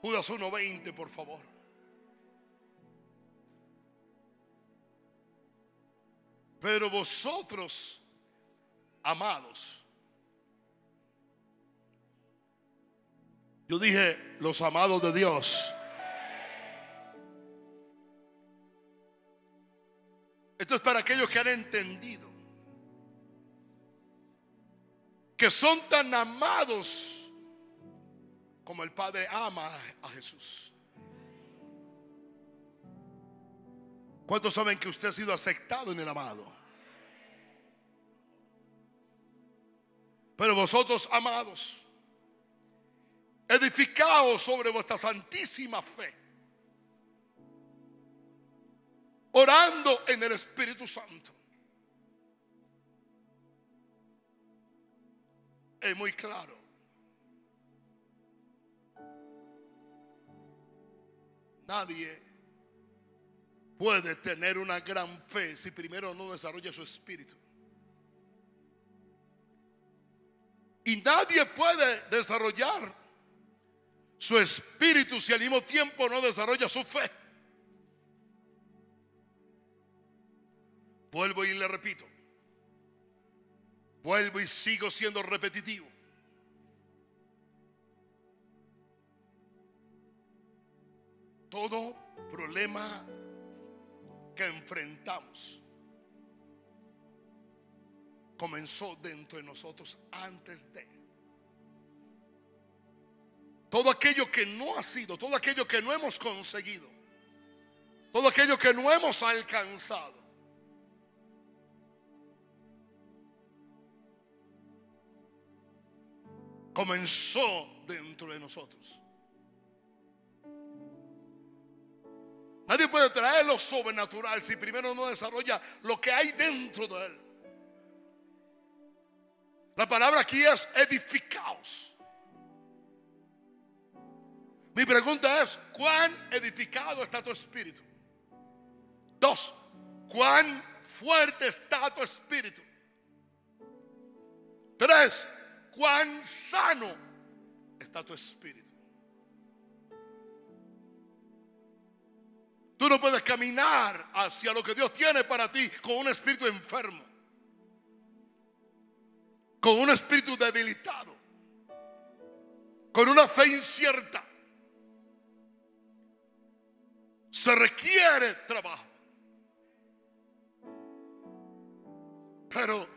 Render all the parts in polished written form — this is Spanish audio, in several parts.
Judas 1:20, por favor. Pero vosotros, amados, yo dije los amados de Dios. Esto es para aquellos que han entendido que son tan amados como el Padre ama a Jesús. ¿Cuántos saben que usted ha sido aceptado en el amado? Pero vosotros, amados, edificaos sobre vuestra santísima fe, orando en el Espíritu Santo. Es muy claro. Nadie puede tener una gran fe si primero no desarrolla su espíritu. Y nadie puede desarrollar su espíritu si al mismo tiempo no desarrolla su fe. Vuelvo y le repito. Vuelvo y sigo siendo repetitivo. Todo problema que enfrentamos comenzó dentro de nosotros antes de. Todo aquello que no ha sido, todo aquello que no hemos conseguido, todo aquello que no hemos alcanzado, comenzó dentro de nosotros. Nadie puede traer lo sobrenatural si primero no desarrolla lo que hay dentro de él. La palabra aquí es edificaos. Mi pregunta es: ¿cuán edificado está tu espíritu? 2, ¿cuán fuerte está tu espíritu? 3, ¿cuán sano está tu espíritu? Tú no puedes caminar hacia lo que Dios tiene para ti con un espíritu enfermo, con un espíritu debilitado, con una fe incierta. Se requiere trabajo. Pero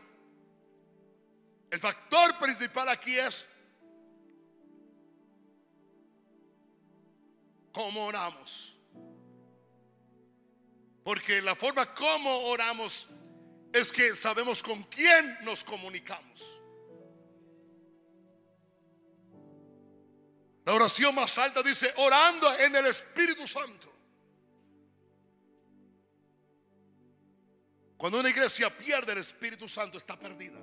el factor principal aquí es cómo oramos. Porque la forma como oramos es que sabemos con quién nos comunicamos. La oración más alta dice: orando en el Espíritu Santo. Cuando una iglesia pierde el Espíritu Santo, está perdida.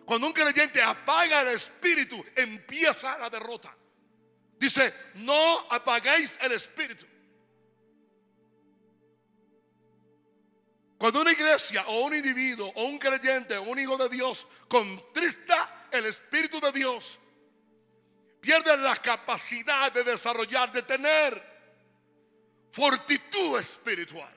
Cuando un creyente apaga el Espíritu, empieza la derrota. Dice: no apaguéis el Espíritu. Cuando una iglesia o un individuo o un creyente o un hijo de Dios contrista el Espíritu de Dios, pierde la capacidad de desarrollar, de tener fortitud espiritual.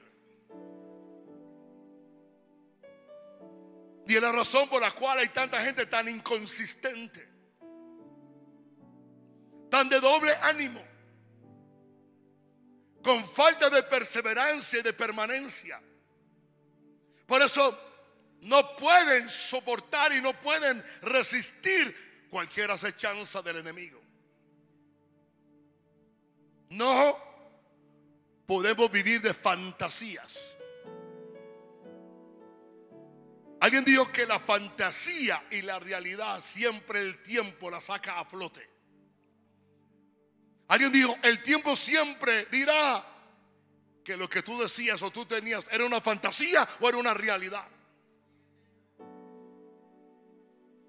Y es la razón por la cual hay tanta gente tan inconsistente, tan de doble ánimo, con falta de perseverancia y de permanencia. Por eso no pueden soportar y no pueden resistir cualquier acechanza del enemigo. No podemos vivir de fantasías. Alguien dijo que la fantasía y la realidad siempre el tiempo la saca a flote. Alguien dijo: el tiempo siempre dirá que lo que tú decías o tú tenías era una fantasía o era una realidad.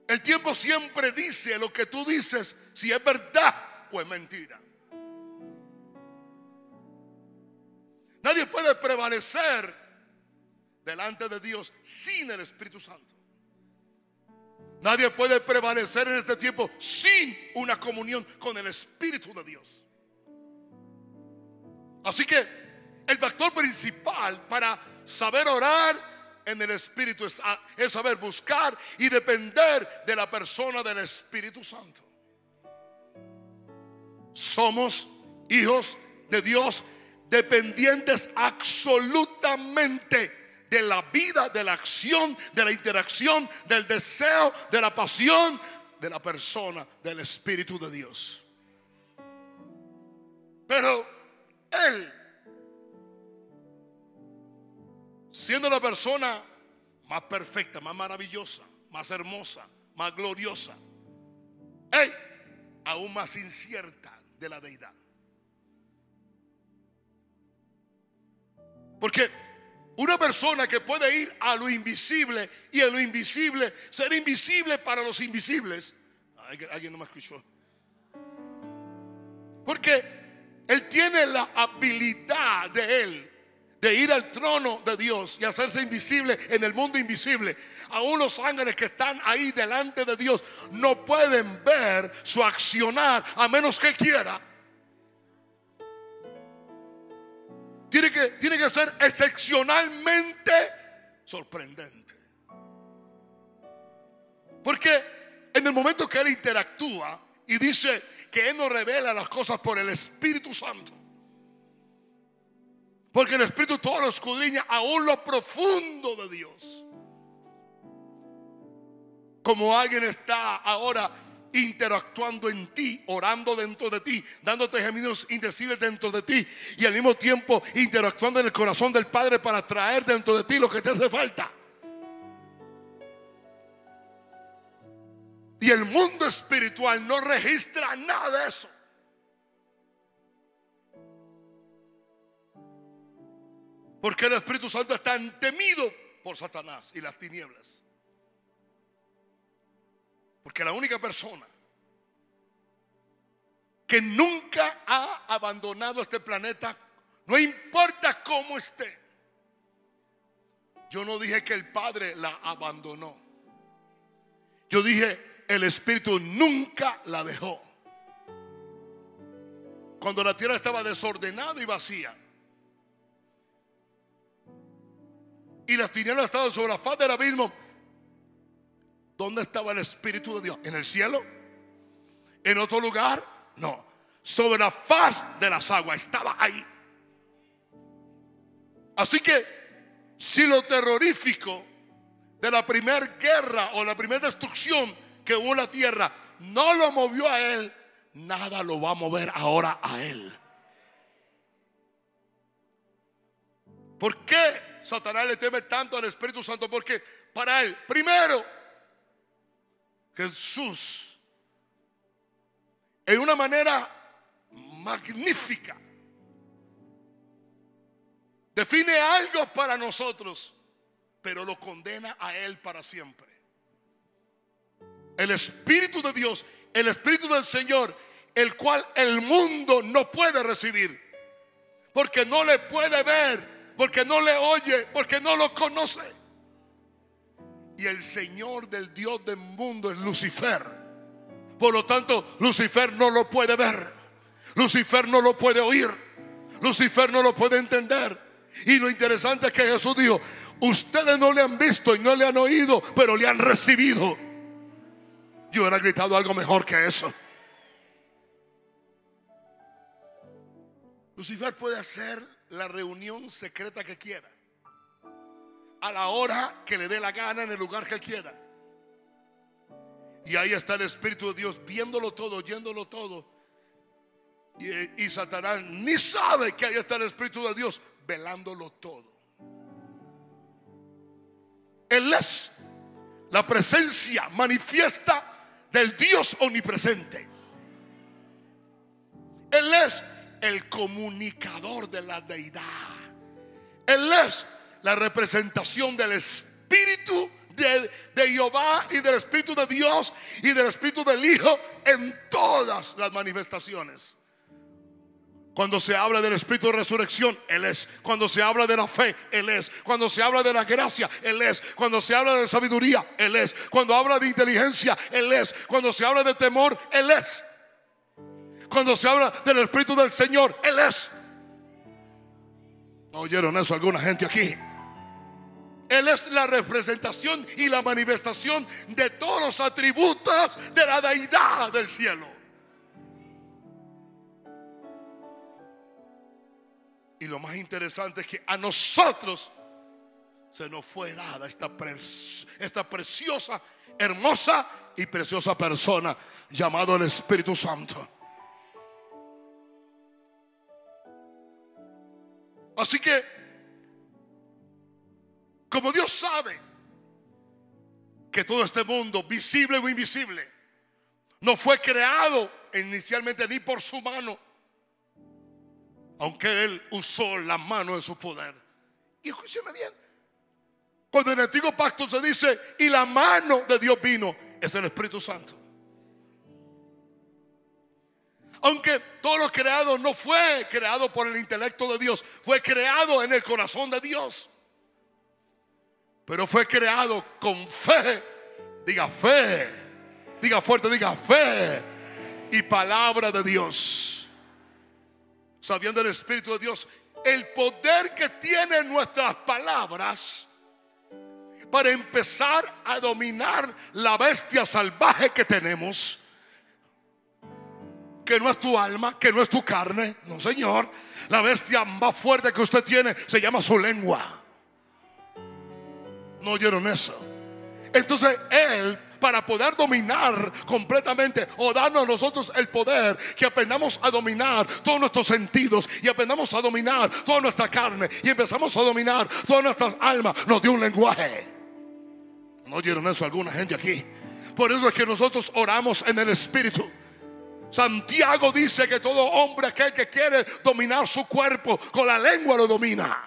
El tiempo siempre dice lo que tú dices, si es verdad o es mentira. Nadie puede prevalecer delante de Dios sin el Espíritu Santo. Nadie puede prevalecer en este tiempo sin una comunión con el Espíritu de Dios. Así que el factor principal para saber orar en el Espíritu es saber buscar y depender de la persona del Espíritu Santo. Somos hijos de Dios, dependientes absolutamente de la vida, de la acción, de la interacción, del deseo, de la pasión de la persona del Espíritu de Dios. Pero Él, siendo la persona más perfecta, más maravillosa, más hermosa, más gloriosa, aún más incierta de la deidad. Porque una persona que puede ir a lo invisible y en lo invisible ser invisible para los invisibles. Alguien no me escuchó. Porque Él tiene la habilidad de ir al trono de Dios y hacerse invisible en el mundo invisible. Aún los ángeles que están ahí delante de Dios no pueden ver su accionar a menos que Él quiera. Tiene que ser excepcionalmente sorprendente. Porque en el momento que Él interactúa y dice que Él nos revela las cosas por el Espíritu Santo, porque el Espíritu todo lo escudriña aún lo profundo de Dios. Como alguien está ahora interactuando en ti, orando dentro de ti, dándote gemidos indecibles dentro de ti, y al mismo tiempo interactuando en el corazón del Padre para traer dentro de ti lo que te hace falta. Y el mundo espiritual no registra nada de eso. Porque el Espíritu Santo es tan temido por Satanás y las tinieblas. Porque la única persona que nunca ha abandonado este planeta, no importa cómo esté. Yo no dije que el Padre la abandonó. Yo dije, el Espíritu nunca la dejó. Cuando la tierra estaba desordenada y vacía, y las tinieblas estaban sobre la faz del abismo, ¿dónde estaba el Espíritu de Dios? ¿En el cielo? ¿En otro lugar? No. Sobre la faz de las aguas. Estaba ahí. Así que si lo terrorífico de la primera guerra o la primera destrucción que hubo en la tierra no lo movió a Él, nada lo va a mover ahora a Él. ¿Por qué Satanás le teme tanto al Espíritu Santo? Porque para él, primero, Jesús, en una manera magnífica, define algo para nosotros, pero lo condena a Él para siempre. El Espíritu de Dios, el Espíritu del Señor, el cual el mundo no puede recibir, porque no le puede ver, porque no le oye, porque no lo conoce. Y el Señor del Dios del mundo es Lucifer. Por lo tanto, Lucifer no lo puede ver, Lucifer no lo puede oír, Lucifer no lo puede entender. Y lo interesante es que Jesús dijo, ustedes no le han visto y no le han oído, pero le han recibido. Yo hubiera gritado algo mejor que eso. Lucifer puede hacer la reunión secreta que quiera, a la hora que le dé la gana, en el lugar que quiera. Y ahí está el Espíritu de Dios viéndolo todo, oyéndolo todo. Y Satanás ni sabe que ahí está el Espíritu de Dios velándolo todo. Él es la presencia manifiesta del Dios omnipresente. Él es el comunicador de la deidad. Él es la representación del Espíritu de Jehová y del Espíritu de Dios y del Espíritu del Hijo en todas las manifestaciones. Cuando se habla del espíritu de resurrección, Él es. Cuando se habla de la fe, Él es. Cuando se habla de la gracia, Él es. Cuando se habla de sabiduría, Él es. Cuando habla de inteligencia, Él es. Cuando se habla de temor, Él es. Cuando se habla del espíritu del Señor, Él es. ¿No oyeron eso alguna gente aquí? Él es la representación y la manifestación de todos los atributos de la deidad del cielo. Y lo más interesante es que a nosotros se nos fue dada esta preciosa, hermosa y preciosa persona llamado el Espíritu Santo. Así que, como Dios sabe que todo este mundo, visible o invisible, no fue creado inicialmente ni por su mano, aunque Él usó la mano de su poder. Y escúcheme bien, cuando en el antiguo pacto se dice y la mano de Dios vino, es el Espíritu Santo. Aunque todo lo creado no fue creado por el intelecto de Dios, fue creado en el corazón de Dios, pero fue creado con fe. Diga fe, diga fuerte, diga fe y palabra de Dios. Sabiendo el Espíritu de Dios el poder que tienen nuestras palabras para empezar a dominar la bestia salvaje que tenemos, que no es tu alma, que no es tu carne. No, Señor. La bestia más fuerte que usted tiene se llama su lengua. ¿No oyeron eso? Entonces Él, para poder dominar completamente o darnos a nosotros el poder, que aprendamos a dominar todos nuestros sentidos y aprendamos a dominar toda nuestra carne y empezamos a dominar todas nuestras almas, nos dio un lenguaje. ¿No oyeron eso alguna gente aquí? Por eso es que nosotros oramos en el Espíritu. Santiago dice que todo hombre, aquel que quiere dominar su cuerpo, con la lengua lo domina.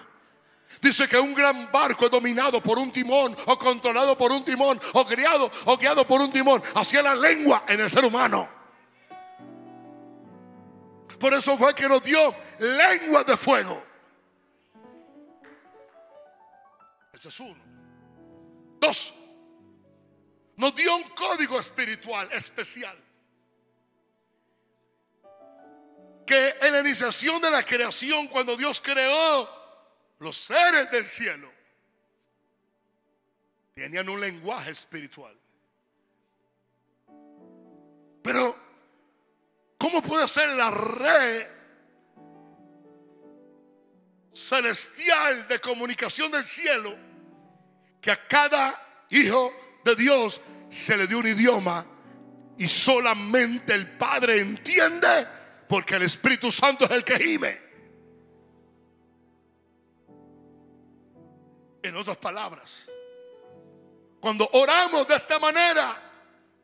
Dice que un gran barco es dominado por un timón, o controlado por un timón, o guiado por un timón. Así es la lengua en el ser humano. Por eso fue que nos dio lenguas de fuego. Ese es uno. Dos, nos dio un código espiritual especial, que en la iniciación de la creación, cuando Dios creó los seres del cielo, tenían un lenguaje espiritual. Pero ¿cómo puede ser la red celestial de comunicación del cielo que a cada hijo de Dios se le dio un idioma y solamente el Padre entiende? Porque el Espíritu Santo es el que gime. En otras palabras, cuando oramos de esta manera,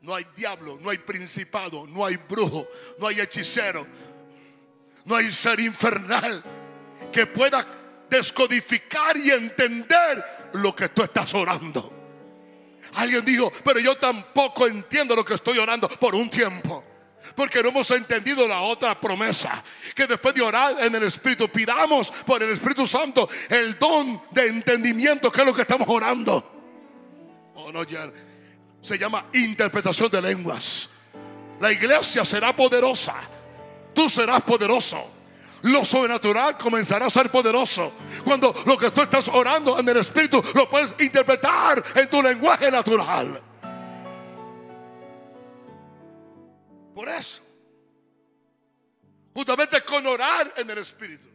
no hay diablo, no hay principado, no hay brujo, no hay hechicero, no hay ser infernal que pueda descodificar y entender lo que tú estás orando. Alguien dijo, pero yo tampoco entiendo lo que estoy orando por un tiempo. Porque no hemos entendido la otra promesa, que después de orar en el Espíritu, pidamos por el Espíritu Santo el don de entendimiento, que es lo que estamos orando. Oh, no, ya. Se llama interpretación de lenguas. La iglesia será poderosa, tú serás poderoso. Lo sobrenatural comenzará a ser poderoso cuando lo que tú estás orando en el Espíritu lo puedes interpretar en tu lenguaje natural. Por eso, justamente con orar en el Espíritu,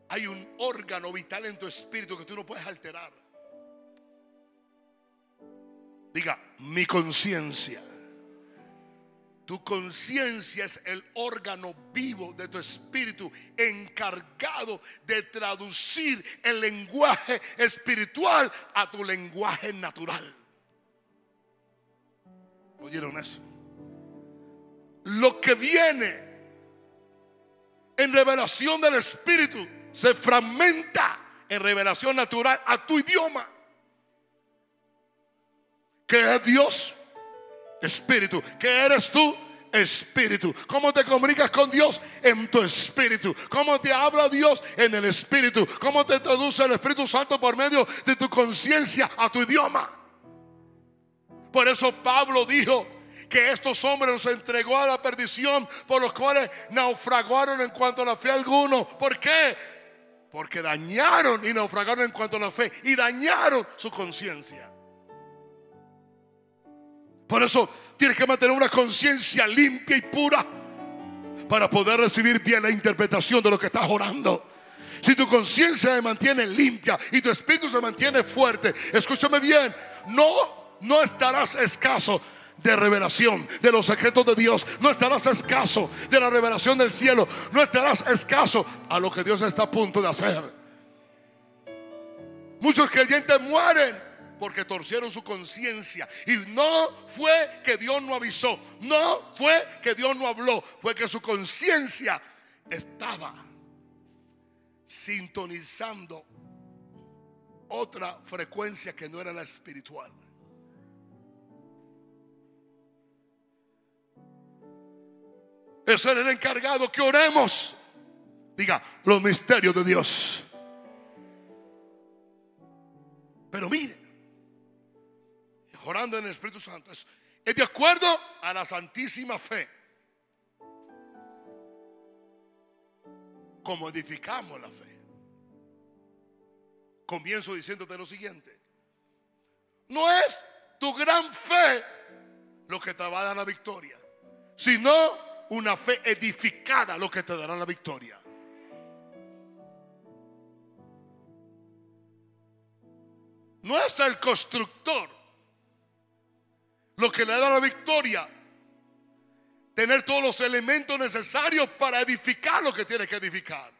hay un órgano vital en tu espíritu que tú no puedes alterar. Diga, mi conciencia. Tu conciencia es el órgano vivo de tu espíritu, encargado de traducir el lenguaje espiritual a tu lenguaje natural. ¿Oyeron eso? Lo que viene en revelación del Espíritu se fragmenta en revelación natural a tu idioma, que es Dios, Espíritu. ¿Qué eres tú? espíritu. ¿Cómo te comunicas con Dios? En tu espíritu. ¿Cómo te habla Dios? En el espíritu. ¿Cómo te traduce el Espíritu Santo? Por medio de tu conciencia a tu idioma. Por eso Pablo dijo que estos hombres los entregó a la perdición, por los cuales naufragaron en cuanto a la fe alguno. ¿Por qué? Porque dañaron y naufragaron en cuanto a la fe y dañaron su conciencia. Por eso tienes que mantener una conciencia limpia y pura para poder recibir bien la interpretación de lo que estás orando. Si tu conciencia se mantiene limpia y tu espíritu se mantiene fuerte, escúchame bien, no estarás escaso de revelación de los secretos de Dios. No estarás escaso de la revelación del cielo. No estarás escaso a lo que Dios está a punto de hacer. Muchos creyentes mueren porque torcieron su conciencia. Y no fue que Dios no avisó, no fue que Dios no habló, fue que su conciencia estaba sintonizando otra frecuencia que no era la espiritual. Es el encargado que oremos. Diga, los misterios de Dios. Pero mire, orando en el Espíritu Santo es de acuerdo a la santísima fe. Como edificamos la fe. Comienzo diciéndote lo siguiente: no es tu gran fe lo que te va a dar la victoria, sino una fe edificada lo que te dará la victoria. No es el constructor lo que le da la victoria, tener todos los elementos necesarios para edificar lo que tiene que edificar.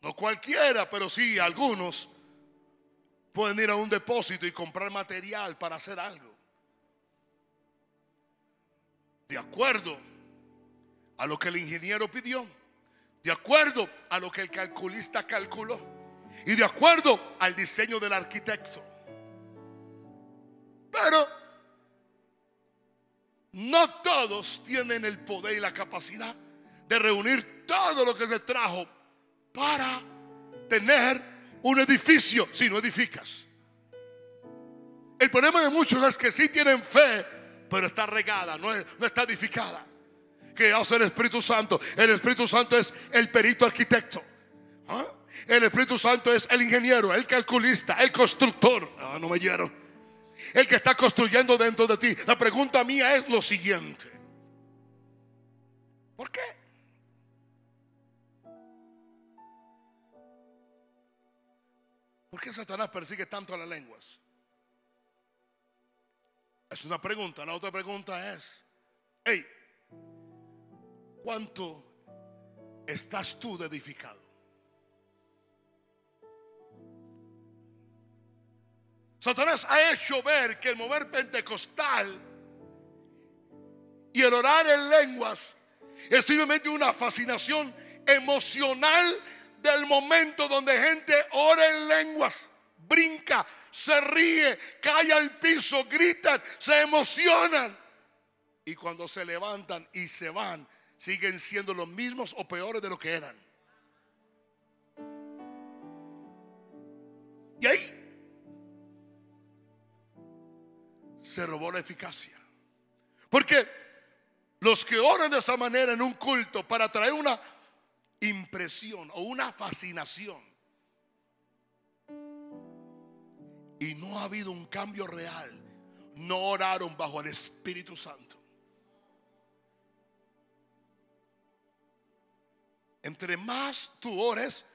No cualquiera, pero sí algunos pueden ir a un depósito y comprar material para hacer algo, de acuerdo a lo que el ingeniero pidió, de acuerdo a lo que el calculista calculó y de acuerdo al diseño del arquitecto. Pero no todos tienen el poder y la capacidad de reunir todo lo que se trajo para tener un edificio si no edificas. El problema de muchos es que sí tienen fe, pero está regada, no está edificada. ¿Qué hace el Espíritu Santo? El Espíritu Santo es el perito arquitecto. ¿Ah? El Espíritu Santo es el ingeniero, el calculista, el constructor. No me oyeron. El que está construyendo dentro de ti. La pregunta mía es lo siguiente: ¿por qué? ¿Por qué Satanás persigue tanto a las lenguas? Es una pregunta. La otra pregunta es: hey, ¿cuánto estás tú de edificado? Satanás ha hecho ver que el mover pentecostal y el orar en lenguas es simplemente una fascinación emocional del momento donde gente ora en lenguas, brinca, se ríe, cae al piso, gritan, se emocionan. Y cuando se levantan y se van, siguen siendo los mismos o peores de lo que eran. Y ahí se robó la eficacia. Porque los que oran de esa manera en un culto para traer una impresión o una fascinación y no ha habido un cambio real, no oraron bajo el Espíritu Santo. Entre más tú ores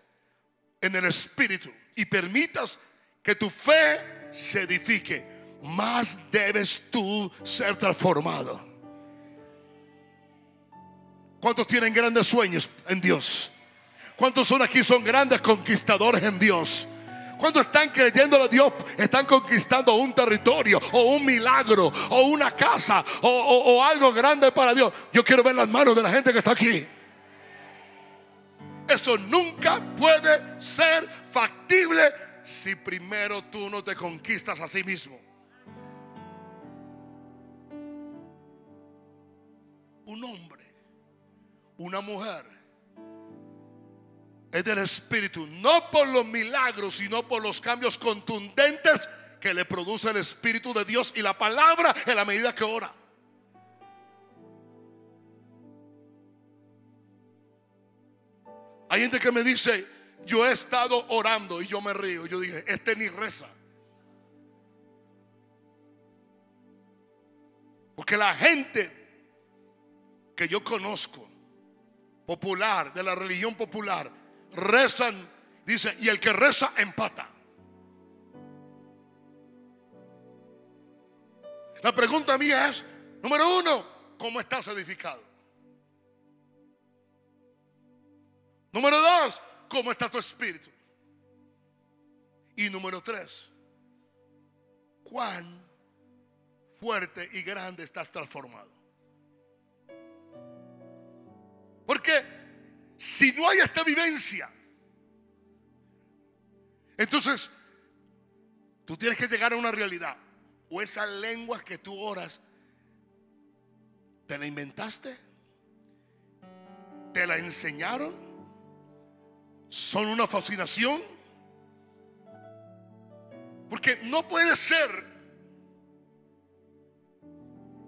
en el Espíritu y permitas que tu fe se edifique, más debes tú ser transformado. ¿Cuántos tienen grandes sueños en Dios? ¿Cuántos son aquí son grandes conquistadores en Dios? ¿Cuántos están creyendo a Dios? Están conquistando un territorio o un milagro o una casa o algo grande para Dios. Yo quiero ver las manos de la gente que está aquí. Eso nunca puede ser factible si primero tú no te conquistas a sí mismo. una mujer es del Espíritu, no por los milagros, sino por los cambios contundentes que le produce el Espíritu de Dios y la palabra en la medida que ora. Hay gente que me dice: yo he estado orando, y yo me río. Yo dije: este ni reza. Porque la gente que yo conozco, popular, de la religión popular, rezan, dice, y el que reza empata. La pregunta mía es, número uno, ¿cómo estás edificado? Número dos, ¿cómo está tu espíritu? Y número tres, ¿cuán fuerte y grande estás transformado? Porque si no hay esta vivencia, entonces tú tienes que llegar a una realidad. O esas lenguas que tú oras, ¿te la inventaste? ¿Te la enseñaron? ¿Son una fascinación? Porque no puede ser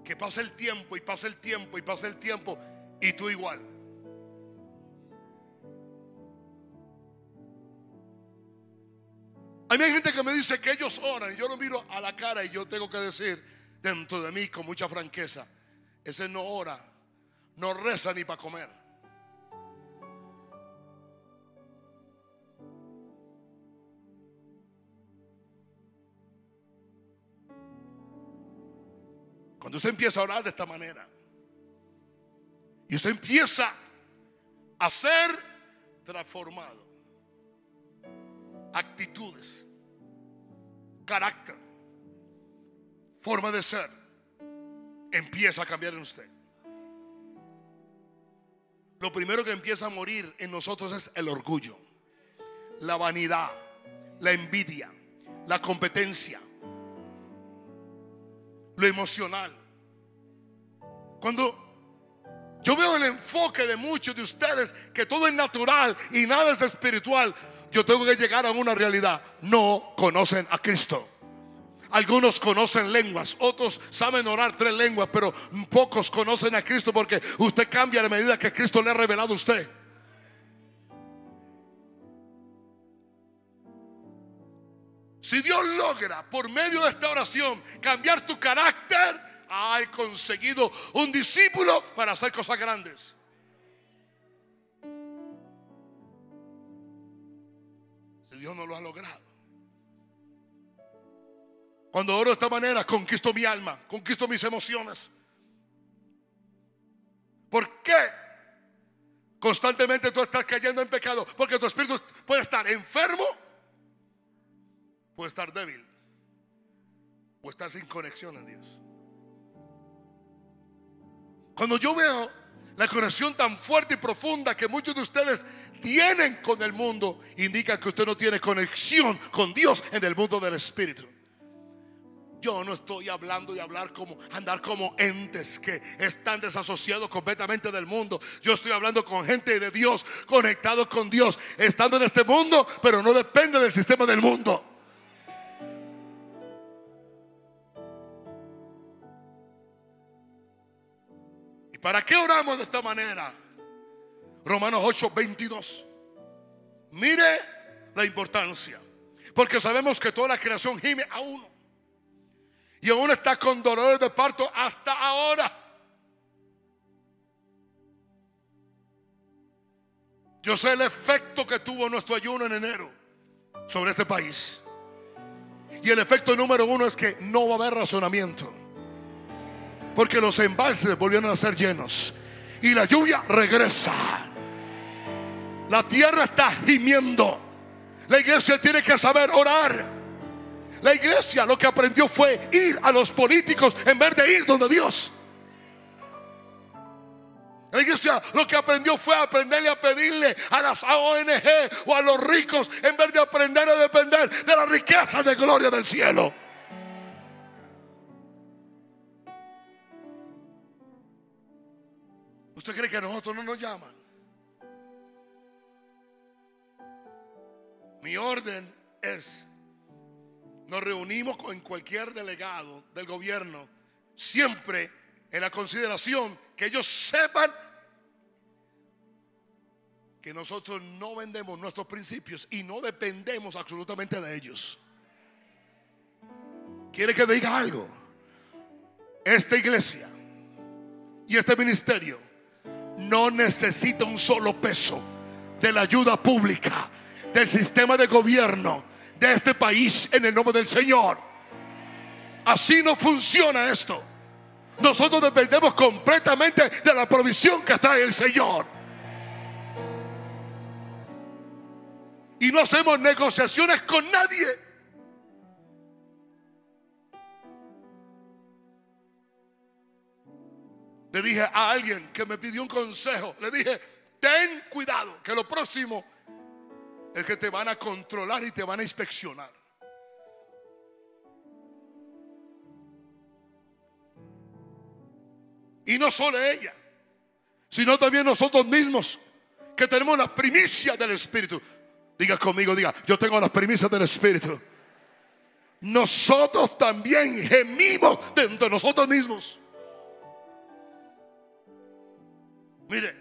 que pase el tiempo y pase el tiempo y pase el tiempo y tú igual. Hay gente que me dice que ellos oran, y yo lo miro a la cara y yo tengo que decir dentro de mí con mucha franqueza: ese no ora, no reza ni para comer. Cuando usted empieza a orar de esta manera y usted empieza a ser transformado, actitudes, carácter, forma de ser empieza a cambiar en usted. Lo primero que empieza a morir en nosotros es el orgullo, la vanidad, la envidia, la competencia, lo emocional. Cuando yo veo el enfoque de muchos de ustedes que todo es natural y nada es espiritual, yo tengo que llegar a una realidad: no conocen a Cristo. Algunos conocen lenguas, otros saben orar 3 lenguas, pero pocos conocen a Cristo, porque usted cambia a medida que Cristo le ha revelado a usted. Si Dios logra por medio de esta oración cambiar tu carácter, hay conseguido un discípulo para hacer cosas grandes. Si Dios no lo ha logrado, cuando oro de esta manera, conquisto mi alma, conquisto mis emociones. ¿Por qué constantemente tú estás cayendo en pecado? Porque tu espíritu puede estar enfermo, puede estar débil, o estar sin conexión en Dios. Cuando yo veo la conexión tan fuerte y profunda que muchos de ustedes tienen con el mundo, indica que usted no tiene conexión con Dios en el mundo del espíritu. Yo no estoy hablando de andar como entes que están desasociados completamente del mundo. Yo estoy hablando con gente de Dios, conectados con Dios, estando en este mundo, pero no depende del sistema del mundo. ¿Y para qué oramos de esta manera? Romanos 8:22. Mire la importancia, porque sabemos que toda la creación gime a uno, y aún está con dolores de parto hasta ahora. Yo sé el efecto que tuvo nuestro ayuno en enero sobre este país. Y el efecto número 1 es que no va a haber razonamiento, porque los embalses volvieron a ser llenos y la lluvia regresa. La tierra está gimiendo. La iglesia tiene que saber orar. La iglesia lo que aprendió fue ir a los políticos en vez de ir donde Dios. La iglesia lo que aprendió fue aprenderle a pedirle a las ONG o a los ricos en vez de aprender a depender de la riqueza de gloria del cielo. Usted ¿Usted cree que a nosotros no nos llaman? Mi orden es: nos reunimos con cualquier delegado del gobierno, siempre en la consideración que ellos sepan que nosotros no vendemos nuestros principios y no dependemos absolutamente de ellos. ¿Quiere que diga algo? Esta iglesia y este ministerio no necesita un solo peso de la ayuda pública del sistema de gobierno de este país, en el nombre del Señor. Así no funciona esto. Nosotros dependemos completamente de la provisión que trae el Señor. Y no hacemos negociaciones con nadie. Le dije a alguien que me pidió un consejo, le dije: ten cuidado, que lo próximo es que te van a controlar y te van a inspeccionar. Y no solo ella, sino también nosotros mismos, que tenemos las primicias del Espíritu. Diga conmigo, diga: yo tengo las primicias del Espíritu. Nosotros también gemimos dentro de nosotros mismos. Mire,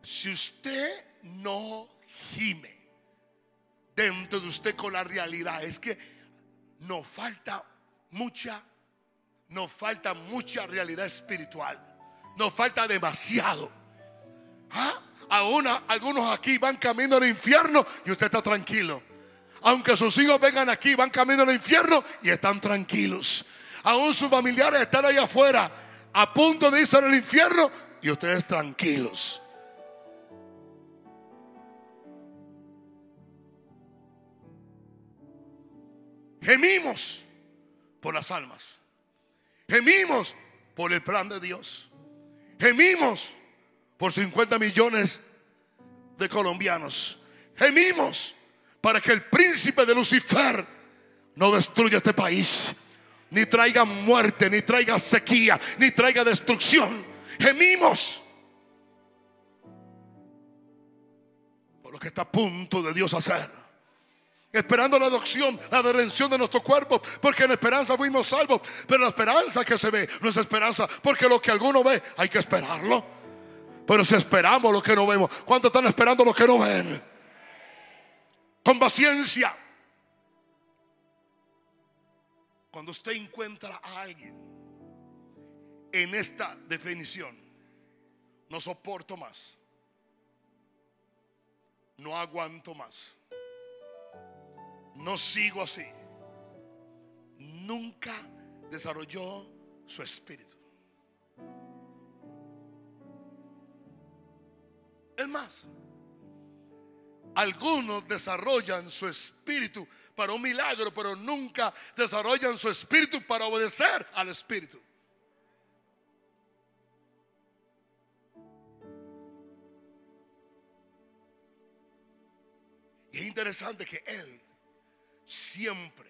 si usted no gime dentro de usted con la realidad, es que nos falta mucha realidad espiritual. Nos falta demasiado. Aún algunos aquí van camino al infierno y usted está tranquilo. Aunque sus hijos vengan aquí, van camino al infierno y están tranquilos. Aún sus familiares están allá afuera a punto de irse al infierno y ustedes tranquilos. Gemimos por las almas. Gemimos por el plan de Dios. Gemimos por 50 millones de colombianos. Gemimos para que el príncipe de Lucifer no destruya este país, ni traiga muerte, ni traiga sequía, ni traiga destrucción. Gemimos por lo que está a punto de Dios hacer, esperando la adopción, la redención de nuestro cuerpo, porque en esperanza fuimos salvos. Pero la esperanza que se ve no es esperanza, porque lo que alguno ve hay que esperarlo. Pero si esperamos lo que no vemos, ¿cuántos están esperando lo que no ven? Con paciencia. Cuando usted encuentra a alguien en esta definición: no soporto más, no aguanto más, no sigo así, nunca desarrolló su espíritu. Es más, algunos desarrollan su espíritu para un milagro, pero nunca desarrollan su espíritu para obedecer al Espíritu. Y es interesante que Él siempre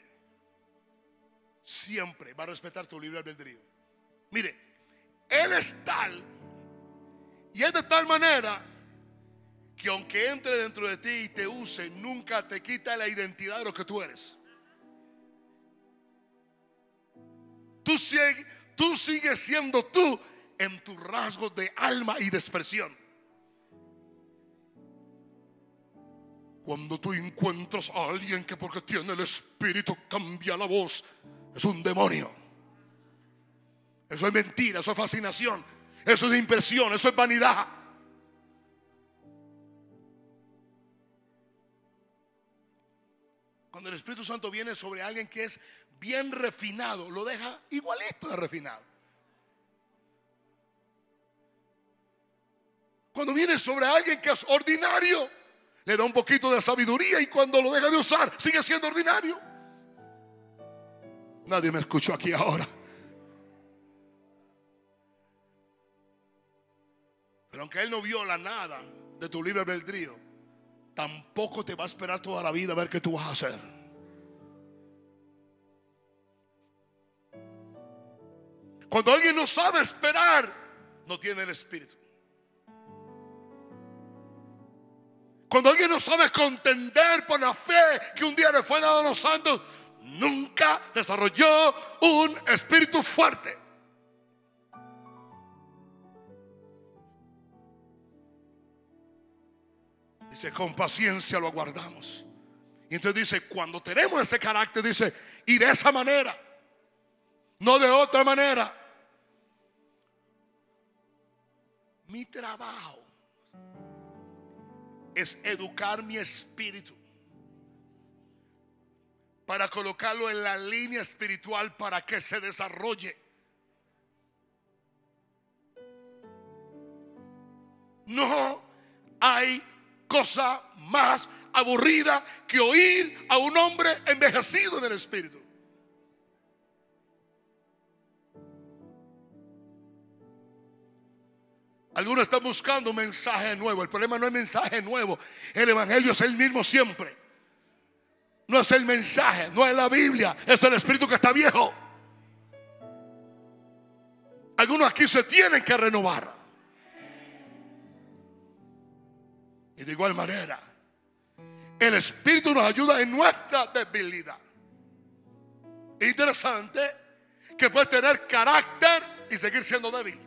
va a respetar tu libre albedrío. Mire, Él es tal y es de tal manera que aunque entre dentro de ti y te use, nunca te quita la identidad de lo que tú eres. Tú sigues siendo tú en tus rasgos de alma y de expresión. Cuando tú encuentras a alguien que porque tiene el espíritu cambia la voz, es un demonio. Eso es mentira, eso es fascinación, eso es impresión, eso es vanidad. Cuando el Espíritu Santo viene sobre alguien que es bien refinado, lo deja igualito de refinado. Cuando viene sobre alguien que es ordinario, le da un poquito de sabiduría, y cuando lo deja de usar, sigue siendo ordinario. Nadie me escuchó aquí ahora. Pero aunque Él no viola nada de tu libre albedrío, tampoco te va a esperar toda la vida a ver qué tú vas a hacer. Cuando alguien no sabe esperar, no tiene el Espíritu. Cuando alguien no sabe contender por la fe que un día le fue dado a los santos, nunca desarrolló un espíritu fuerte. Dice, con paciencia lo aguardamos. Y entonces dice, cuando tenemos ese carácter, dice, y de esa manera, no de otra manera. Mi trabajo es educar mi espíritu para colocarlo en la línea espiritual para que se desarrolle. No hay cosa más aburrida que oír a un hombre envejecido en el espíritu. Algunos están buscando un mensaje nuevo. El problema no es mensaje nuevo. El evangelio es el mismo siempre. No es el mensaje, no es la Biblia, es el espíritu que está viejo. Algunos aquí se tienen que renovar. Y de igual manera, el espíritu nos ayuda en nuestra debilidad. Interesante que puedes tener carácter y seguir siendo débil.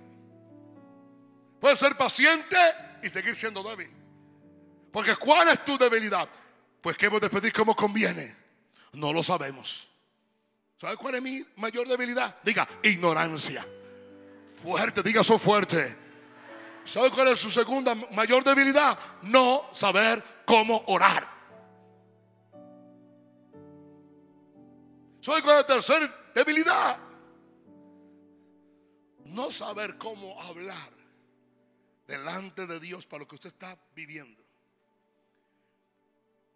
Puedes ser paciente y seguir siendo débil. Porque ¿cuál es tu debilidad? Pues que hemos de pedir como conviene. No lo sabemos. ¿Sabes cuál es mi mayor debilidad? Diga, ignorancia. Fuerte, diga, soy fuerte. ¿Sabe cuál es su segunda mayor debilidad? No saber cómo orar. ¿Sabe cuál es la tercera debilidad? No saber cómo hablar delante de Dios para lo que usted está viviendo.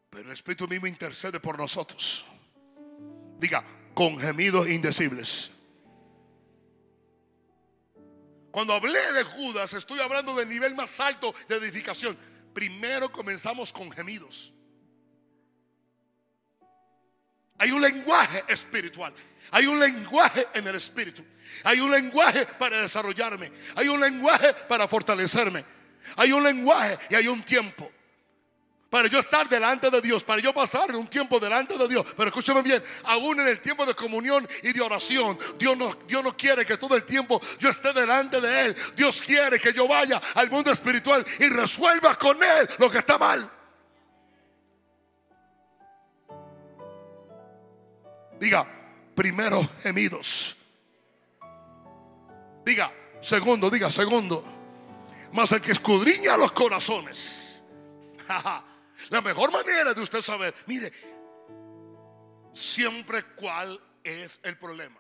Pero el Espíritu mismo intercede por nosotros. Diga, con gemidos indecibles. Cuando hablé de Judas, estoy hablando del nivel más alto de edificación. Primero comenzamos con gemidos. Hay un lenguaje espiritual. Hay un lenguaje en el espíritu. Hay un lenguaje para desarrollarme. Hay un lenguaje para fortalecerme. Hay un lenguaje y hay un tiempo para yo estar delante de Dios, para yo pasar un tiempo delante de Dios. Pero escúchame bien, aún en el tiempo de comunión y de oración, Dios no quiere que todo el tiempo yo esté delante de Él. Dios quiere que yo vaya al mundo espiritual y resuelva con Él lo que está mal. Diga, primero gemidos. Diga, segundo. Mas el que escudriña los corazones. La mejor manera de usted saber, mire, siempre cuál es el problema.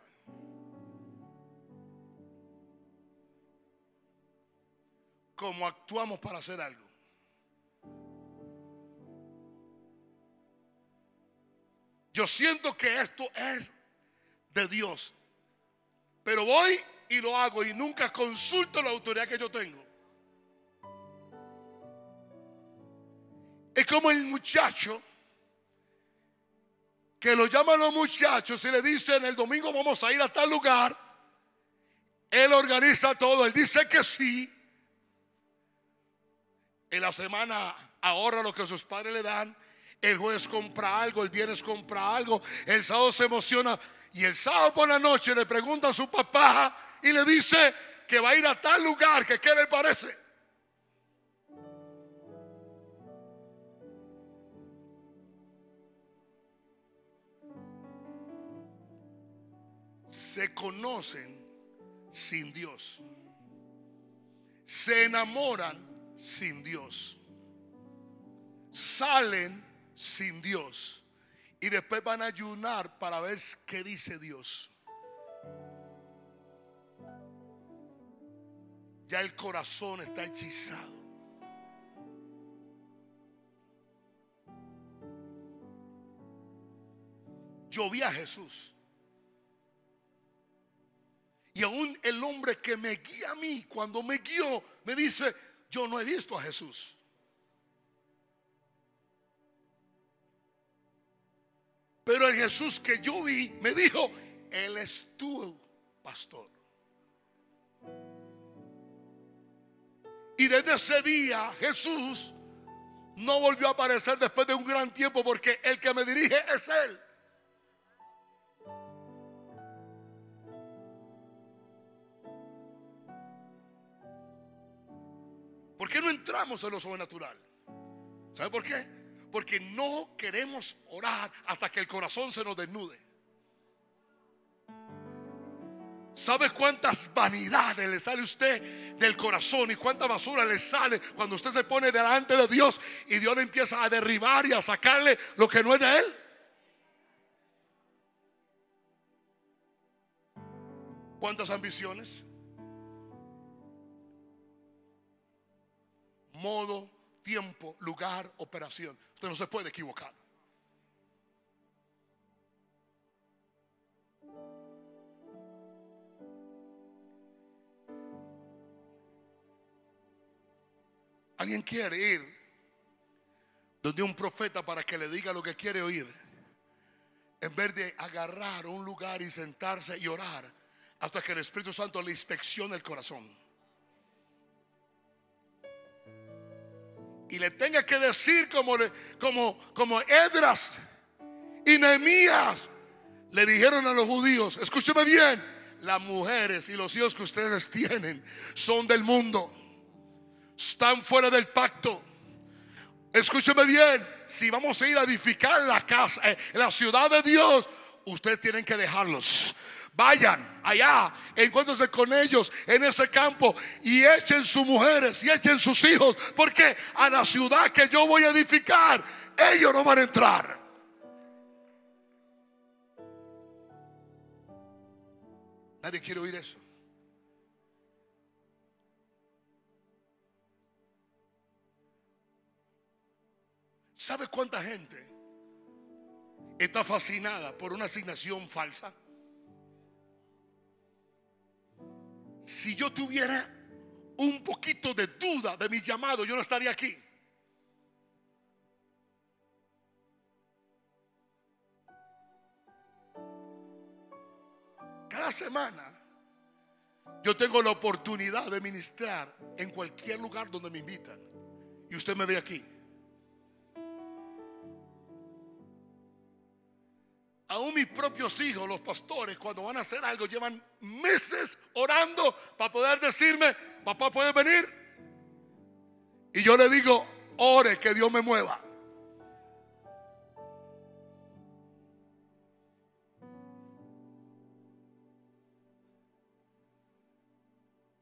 ¿Cómo actuamos para hacer algo? Yo siento que esto es de Dios, pero voy y lo hago y nunca consulto la autoridad que yo tengo. Es como el muchacho que lo llaman los muchachos y le dicen el domingo vamos a ir a tal lugar. Él organiza todo, él dice que sí. En la semana ahorra lo que sus padres le dan. El jueves compra algo, el viernes compra algo, el sábado se emociona y el sábado por la noche le pregunta a su papá y le dice que va a ir a tal lugar, que qué le parece. Se conocen sin Dios, se enamoran sin Dios, salen sin Dios y después van a ayunar para ver qué dice Dios. Ya el corazón está hechizado. Yo vi a Jesús. Y aún el hombre que me guía a mí, cuando me guió, me dice, yo no he visto a Jesús. Pero el Jesús que yo vi me dijo, Él es tu pastor. Y desde ese día Jesús no volvió a aparecer después de un gran tiempo, porque el que me dirige es Él. ¿Por qué no entramos en lo sobrenatural? ¿Sabe por qué? Porque no queremos orar hasta que el corazón se nos desnude. ¿Sabe cuántas vanidades le sale a usted del corazón y cuánta basura le sale cuando usted se pone delante de Dios y Dios le empieza a derribar y a sacarle lo que no es de Él? ¿Cuántas ambiciones? Modo, tiempo, lugar, operación. Usted no se puede equivocar. Alguien quiere ir donde un profeta para que le diga lo que quiere oír, en vez de agarrar un lugar y sentarse y orar hasta que el Espíritu Santo le inspeccione el corazón y le tenga que decir como Esdras y Nehemías le dijeron a los judíos: escúcheme bien, las mujeres y los hijos que ustedes tienen son del mundo, están fuera del pacto. Escúcheme bien, si vamos a ir a edificar la casa, la ciudad de Dios, ustedes tienen que dejarlos. Vayan allá, encuéntrense con ellos en ese campo y echen sus mujeres y echen sus hijos, porque a la ciudad que yo voy a edificar, ellos no van a entrar. Nadie quiere oír eso. ¿Sabe cuánta gente está fascinada por una asignación falsa? Si yo tuviera un poquito de duda de mi llamado, yo no estaría aquí. Cada semana yo tengo la oportunidad de ministrar en cualquier lugar donde me invitan, y usted me ve aquí. Aún mis propios hijos, los pastores, cuando van a hacer algo, llevan meses orando para poder decirme: papá, ¿puedes venir? Y yo le digo: ore, que Dios me mueva.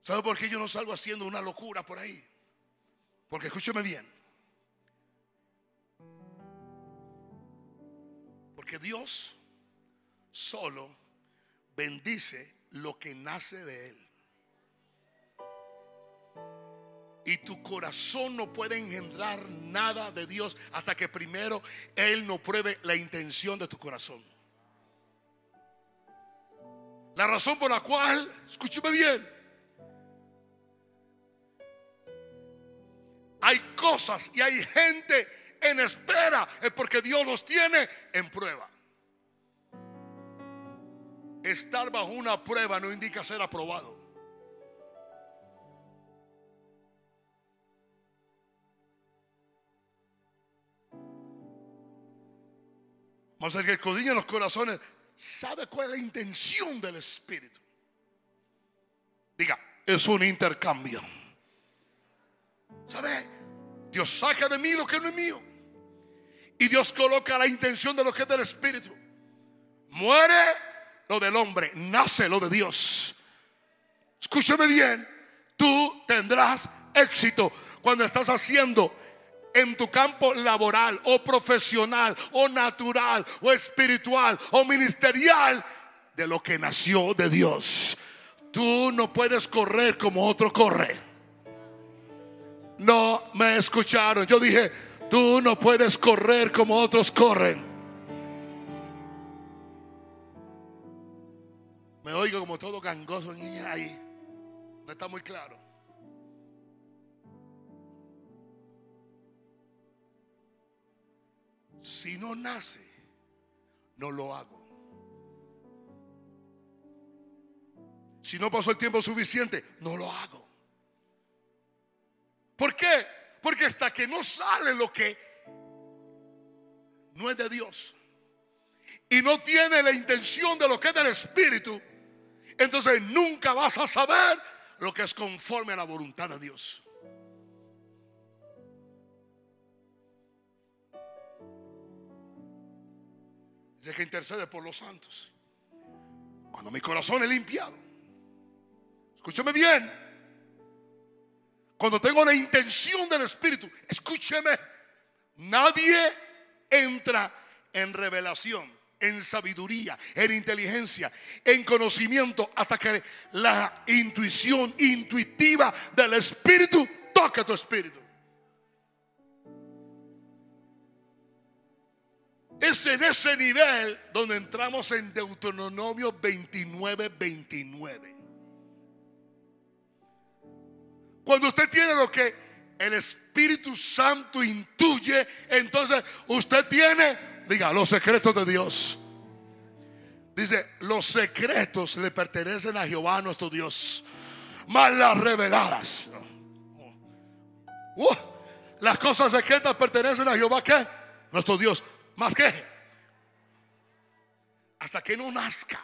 ¿Sabe por qué yo no salgo haciendo una locura por ahí? Porque escúcheme bien, porque Dios solo bendice lo que nace de Él. Y tu corazón no puede engendrar nada de Dios hasta que primero Él no pruebe la intención de tu corazón. La razón por la cual, escúcheme bien, hay cosas y hay gente en espera, es porque Dios los tiene en prueba. Estar bajo una prueba no indica ser aprobado. Vamos a ver que escudriña los corazones. ¿Sabe cuál es la intención del Espíritu? Diga: es un intercambio. ¿Sabe? Dios saca de mí lo que no es mío, y Dios coloca la intención de lo que es del Espíritu. Muere lo del hombre, nace lo de Dios. Escúchame bien, tú tendrás éxito cuando estás haciendo en tu campo laboral o profesional o natural o espiritual o ministerial de lo que nació de Dios. Tú no puedes correr como otro corre. No me escucharon. Yo dije: tú no puedes correr como otros corren. Me oigo como todo gangoso ahí. No está muy claro. Si no nace, no lo hago. Si no pasó el tiempo suficiente, no lo hago. ¿Por qué? Porque hasta que no sale lo que no es de Dios y no tiene la intención de lo que es del Espíritu, entonces nunca vas a saber lo que es conforme a la voluntad de Dios. Dice que intercede por los santos. Cuando mi corazón es limpiado, escúcheme bien, cuando tengo la intención del Espíritu, escúcheme, nadie entra en revelación, en sabiduría, en inteligencia, en conocimiento, hasta que la intuición intuitiva del Espíritu toque tu espíritu. Es en ese nivel donde entramos en Deuteronomio 29:29. Cuando usted tiene lo que el Espíritu Santo intuye, entonces usted tiene, diga, los secretos de Dios. Dice, los secretos le pertenecen a Jehová nuestro Dios, mas las reveladas, las cosas secretas pertenecen a Jehová, ¿qué? Nuestro Dios. ¿Más qué? Hasta que no nazca.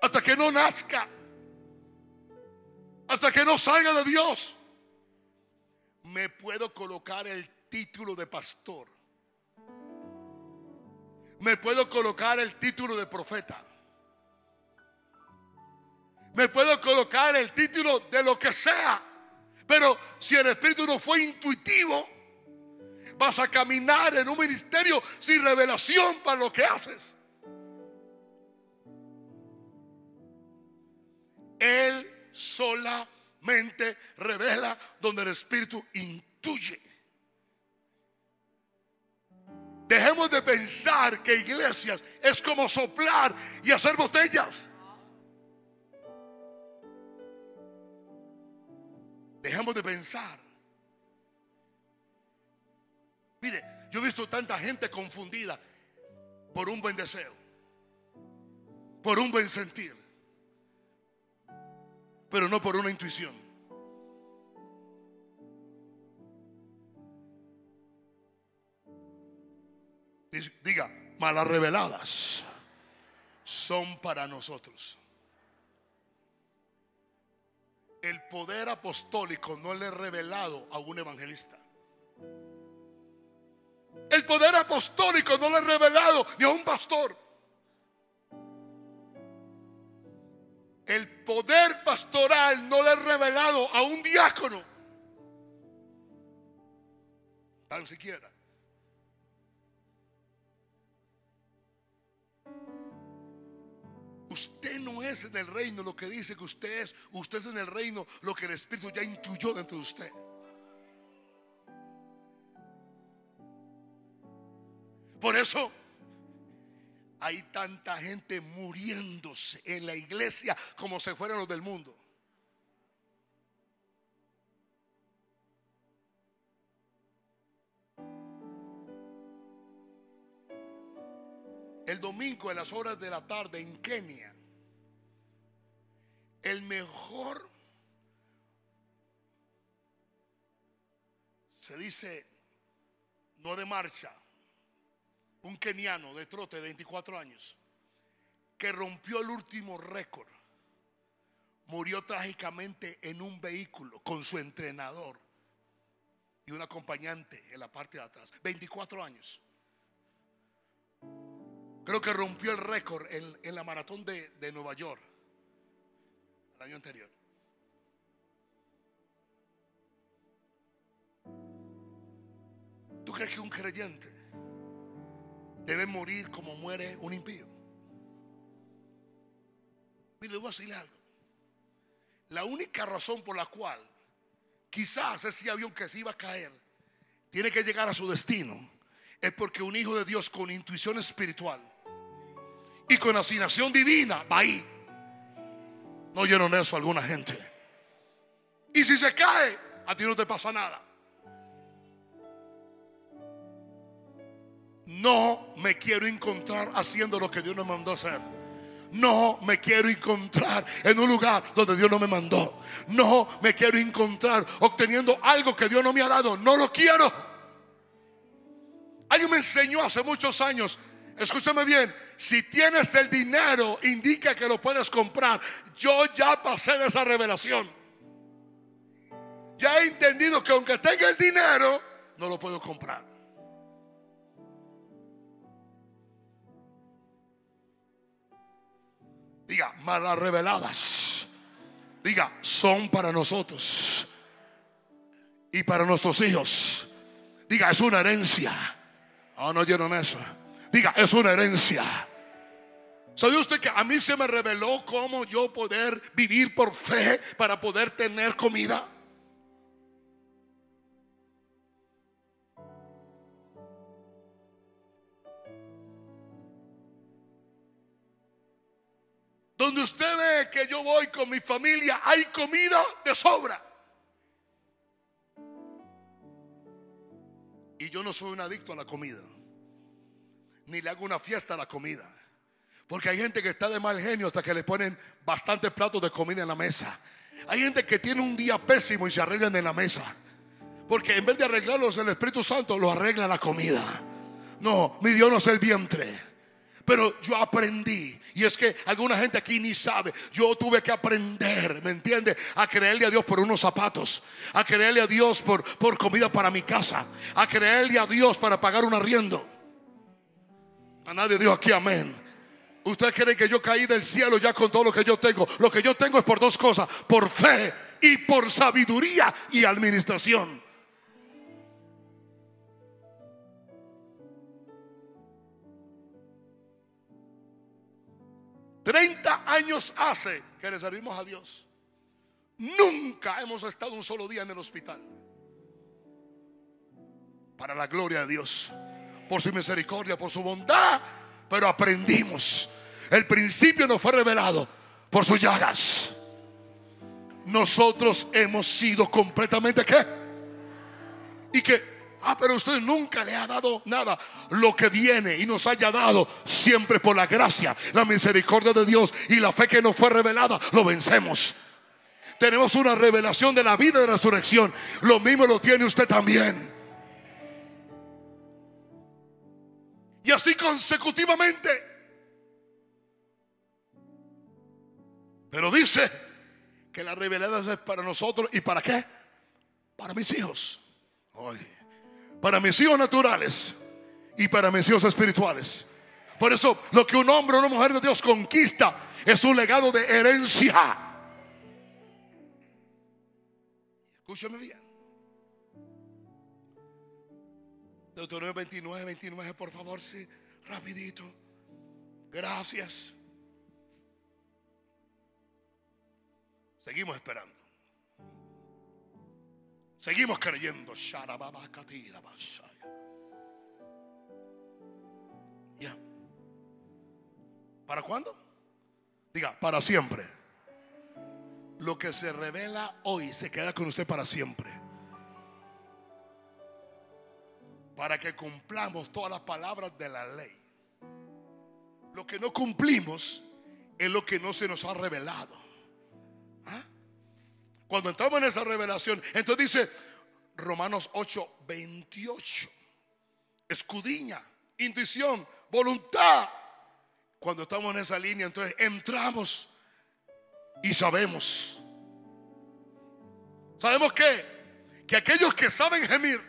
Hasta que no nazca. Hasta que no salga de Dios. Me puedo colocar el título de pastor. Me puedo colocar el título de profeta. Me puedo colocar el título de lo que sea. Pero si el Espíritu no fue intuitivo, vas a caminar en un ministerio sin revelación para lo que haces. Él solamente revela donde el Espíritu intuye. Dejemos de pensar que iglesias es como soplar y hacer botellas. Dejemos de pensar. Mire, yo he visto tanta gente confundida por un buen deseo, por un buen sentir, pero no por una intuición. Diga, malas reveladas son para nosotros. El poder apostólico no le es revelado a un evangelista. El poder apostólico no le es revelado ni a un pastor. El poder pastoral no le es revelado a un diácono, tan siquiera. Usted no es en el reino lo que dice que usted es. Usted es en el reino lo que el Espíritu ya intuyó dentro de usted. Por eso hay tanta gente muriéndose en la iglesia como si fueran los del mundo. El domingo en las horas de la tarde en Kenia, el mejor, se dice, no de marcha, un keniano de trote de 24 años que rompió el último récord, murió trágicamente en un vehículo con su entrenador y un acompañante en la parte de atrás. 24 años. Creo que rompió el récord en la maratón de Nueva York el año anterior. ¿Tú crees que un creyente debe morir como muere un impío? Mire, le voy a decir algo. La única razón por la cual quizás ese avión que se iba a caer tiene que llegar a su destino es porque un hijo de Dios con intuición espiritual y con asignación divina va ahí. ¿No oyeron eso alguna gente? Y si se cae, a ti no te pasa nada. No me quiero encontrar haciendo lo que Dios nos mandó a hacer. No me quiero encontrar en un lugar donde Dios no me mandó. No me quiero encontrar obteniendo algo que Dios no me ha dado. No lo quiero. Alguien me enseñó hace muchos años, escúchame bien, si tienes el dinero indica que lo puedes comprar. Yo ya pasé de esa revelación. Ya he entendido que aunque tenga el dinero, no lo puedo comprar. Diga, malas reveladas. Diga, son para nosotros y para nuestros hijos. Diga, es una herencia. Oh, no oyeron eso. Diga, es una herencia. ¿Sabe usted que a mí se me reveló cómo yo poder vivir por fe para poder tener comida? Donde usted ve que yo voy con mi familia, hay comida de sobra. Y yo no soy un adicto a la comida, ni le hago una fiesta a la comida. Porque hay gente que está de mal genio hasta que le ponen bastantes platos de comida en la mesa. Hay gente que tiene un día pésimo y se arreglan en la mesa. Porque en vez de arreglarlos el Espíritu Santo, lo arregla la comida. No, mi Dios no es el vientre. Pero yo aprendí, y es que alguna gente aquí ni sabe, yo tuve que aprender, ¿me entiende? A creerle a Dios por unos zapatos, a creerle a Dios por comida para mi casa, a creerle a Dios para pagar un arriendo. A nadie dijo aquí amén. ¿Usted cree que yo caí del cielo ya con todo lo que yo tengo? Lo que yo tengo es por dos cosas: por fe y por sabiduría y administración. 30 años hace que le servimos a Dios. Nunca hemos estado un solo día en el hospital. Para la gloria de Dios, por su misericordia, por su bondad. Pero aprendimos. El principio nos fue revelado por sus llagas. Nosotros hemos sido completamente ¿qué? Y que pero usted nunca le ha dado nada. Lo que viene y nos haya dado siempre por la gracia, la misericordia de Dios y la fe que nos fue revelada, lo vencemos. Tenemos una revelación de la vida y de la resurrección. Lo mismo lo tiene usted también. Y así consecutivamente. Pero dice que la revelada es para nosotros. ¿Y para qué? Para mis hijos. Oye, para mis hijos naturales y para mis hijos espirituales. Por eso lo que un hombre o una mujer de Dios conquista es un legado de herencia. Escúchame bien. Deuteronomio 29, por favor, sí, rapidito. Gracias. Seguimos esperando. Seguimos creyendo. Ya. ¿Para cuándo? Diga, para siempre. Lo que se revela hoy se queda con usted para siempre. Para que cumplamos todas las palabras de la ley. Lo que no cumplimos es lo que no se nos ha revelado. Cuando entramos en esa revelación, entonces dice Romanos 8:28, escudriña, intuición, voluntad. Cuando estamos en esa línea, entonces entramos y sabemos. ¿Sabemos qué? Que aquellos que saben gemir,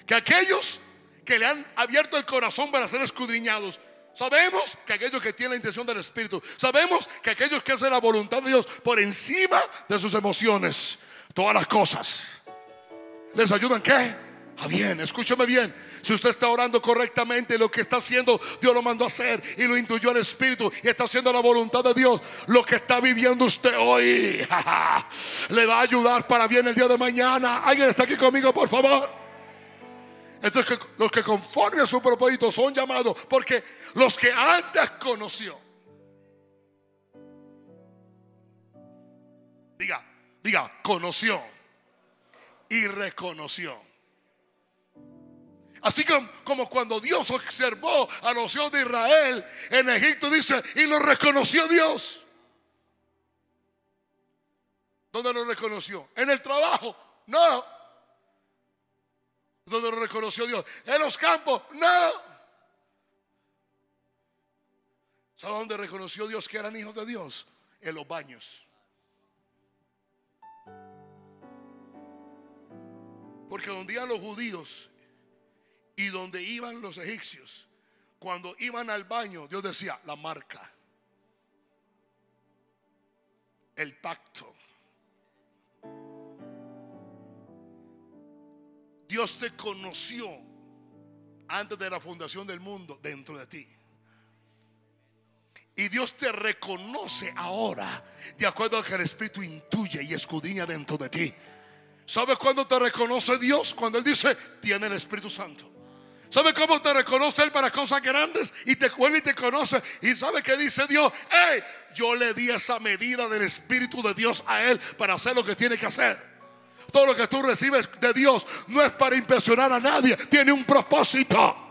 que aquellos que le han abierto el corazón para ser escudriñados, sabemos que aquellos que tienen la intención del Espíritu, sabemos que aquellos que hacen la voluntad de Dios por encima de sus emociones, todas las cosas les ayudan ¿qué? A bien. Escúcheme bien. Si usted está orando correctamente, lo que está haciendo Dios lo mandó a hacer y lo intuyó el Espíritu y está haciendo la voluntad de Dios, lo que está viviendo usted hoy le va a ayudar para bien el día de mañana. ¿Alguien está aquí conmigo, por favor? Entonces los que conforme a su propósito son llamados, porque los que antes conoció. Diga, conoció y reconoció. Así como cuando Dios observó a los hijos de Israel en Egipto, dice, y lo reconoció Dios. ¿Dónde lo reconoció? ¿En el trabajo? No. ¿Dónde lo reconoció Dios? ¿En los campos? No. ¿Sabe dónde reconoció Dios que eran hijos de Dios? En los baños. Porque donde iban los judíos y donde iban los egipcios, cuando iban al baño, Dios decía, la marca, el pacto. Dios te conoció antes de la fundación del mundo dentro de ti. Y Dios te reconoce ahora de acuerdo a que el Espíritu intuye y escudriña dentro de ti. ¿Sabes cuándo te reconoce Dios? Cuando Él dice, tiene el Espíritu Santo. ¿Sabe cómo te reconoce Él para cosas grandes? Y te vuelve y te conoce. ¿Y sabe qué dice Dios? ¡Hey! Yo le di esa medida del Espíritu de Dios a Él para hacer lo que tiene que hacer. Todo lo que tú recibes de Dios no es para impresionar a nadie. Tiene un propósito.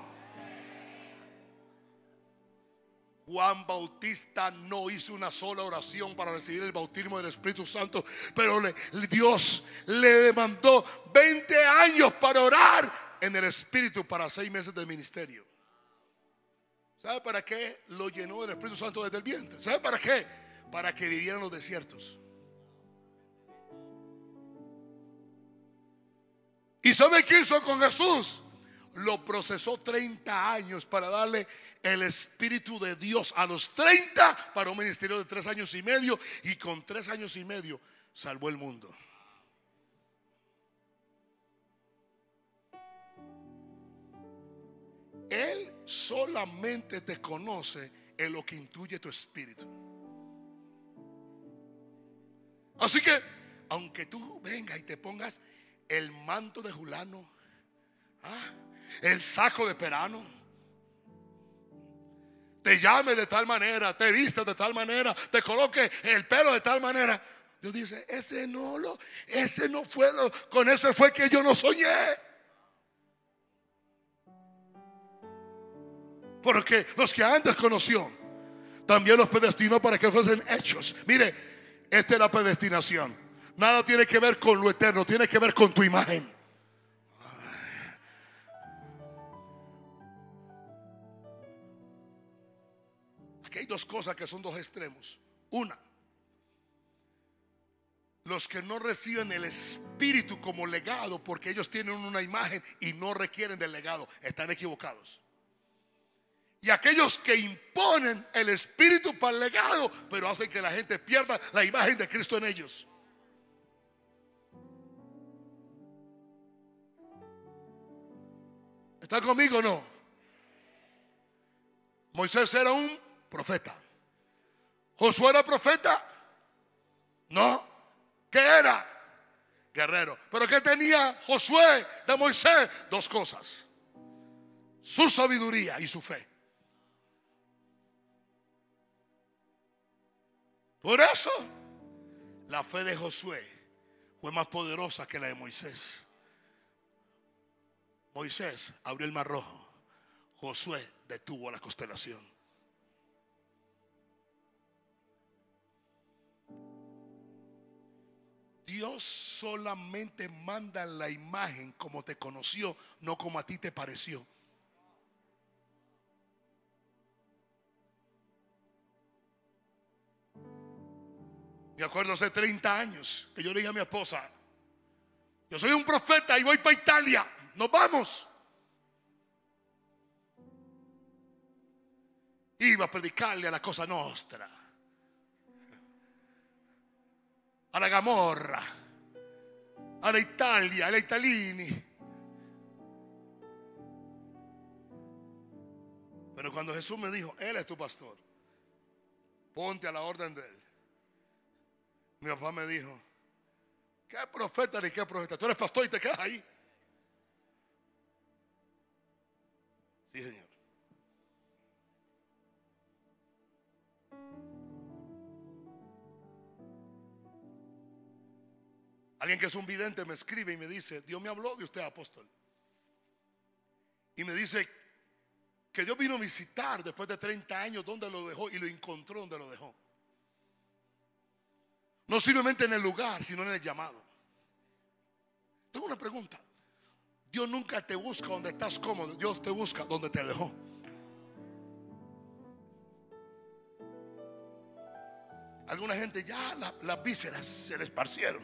Juan Bautista no hizo una sola oración para recibir el bautismo del Espíritu Santo, pero Dios le demandó 20 años para orar en el Espíritu para 6 meses de ministerio. ¿Sabe para qué lo llenó el Espíritu Santo desde el vientre? ¿Sabe para qué? Para que viviera en los desiertos. ¿Y sabe qué hizo con Jesús? Lo procesó 30 años para darle el Espíritu de Dios a los 30 para un ministerio de 3 años y medio. Y con 3 años y medio salvó el mundo. Él solamente te conoce en lo que intuye tu espíritu. Así que aunque tú vengas y te pongas el manto de Julano, el saco de Perano, te llame de tal manera, te viste de tal manera, te coloque el pelo de tal manera, Dios dice, ese no fue con eso fue que yo no soñé. Porque los que antes conoció también los predestinó para que fuesen hechos. Mire, esta es la predestinación. Nada tiene que ver con lo eterno, tiene que ver con tu imagen. Aquí hay dos cosas que son dos extremos. Una, los que no reciben el Espíritu como legado porque ellos tienen una imagen y no requieren del legado, están equivocados. Y aquellos que imponen el Espíritu para el legado, pero hacen que la gente pierda la imagen de Cristo en ellos. ¿Están conmigo o no? Moisés era un profeta. ¿Josué era profeta? No. ¿Qué era? Guerrero. ¿Pero qué tenía Josué de Moisés? Dos cosas: su sabiduría y su fe. Por eso la fe de Josué fue más poderosa que la de Moisés. Moisés abrió el mar rojo, Josué detuvo la constelación. Dios solamente manda la imagen como te conoció, no como a ti te pareció. Me acuerdo hace 30 años que yo le dije a mi esposa, yo soy un profeta y voy para Italia, nos vamos. Iba a predicarle a la Cosa Nostra, a la Gamorra, a la Italia, a la Italini. Pero cuando Jesús me dijo, Él es tu pastor, ponte a la orden de Él, mi papá me dijo, ¿qué profeta ni qué profeta? Tú eres pastor y te quedas ahí. Sí, Señor. Alguien que es un vidente me escribe y me dice, Dios me habló de usted, apóstol. Y me dice que Dios vino a visitar después de 30 años donde lo dejó y lo encontró donde lo dejó. No simplemente en el lugar, sino en el llamado. Tengo una pregunta. Dios nunca te busca donde estás cómodo. Dios te busca donde te dejó. Alguna gente ya las vísceras se le esparcieron.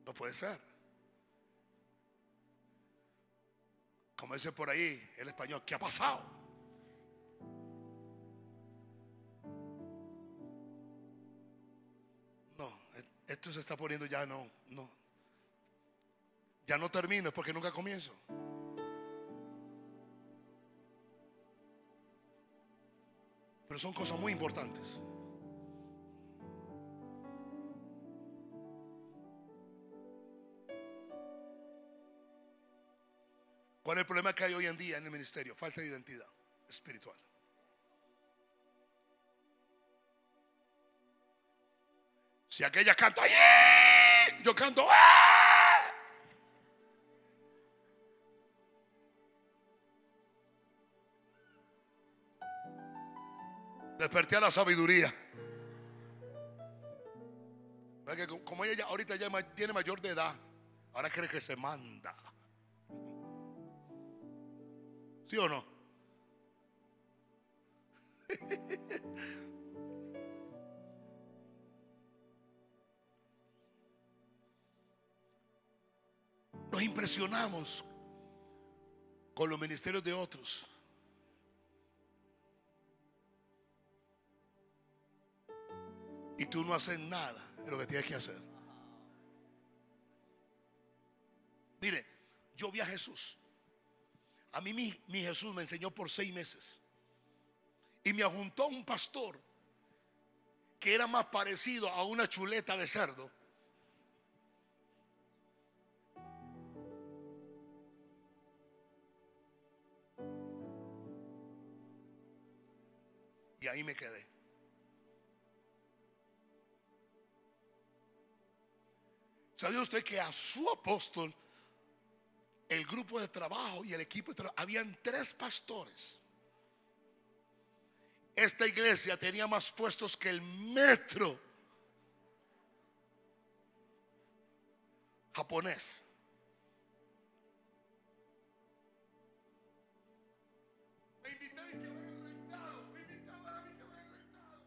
No puede ser. Como dice por ahí el español, ¿qué ha pasado? No, esto se está poniendo ya no. Ya no termino, es porque nunca comienzo. Pero son cosas muy importantes. ¿Cuál es el problema que hay hoy en día en el ministerio? Falta de identidad espiritual. Si aquella canta, ¡yeah!, yo canto, ¡ah! Desperté a la sabiduría. Como ella ahorita ya tiene mayor de edad, ahora cree que se manda. ¿Sí o no? Nos impresionamos con los ministerios de otros. Y tú no haces nada de lo que tienes que hacer. Mire, yo vi a Jesús. A mí mi Jesús me enseñó por 6 meses. Y me juntó un pastor que era más parecido a una chuleta de cerdo. Y ahí me quedé. ¿Sabía usted que a su apóstol, el grupo de trabajo y el equipo de trabajo, habían 3 pastores? Esta iglesia tenía más puestos que el metro japonés. Me invitaron a que vaya al reinado. Me invitaban a mí que vaya al reinado.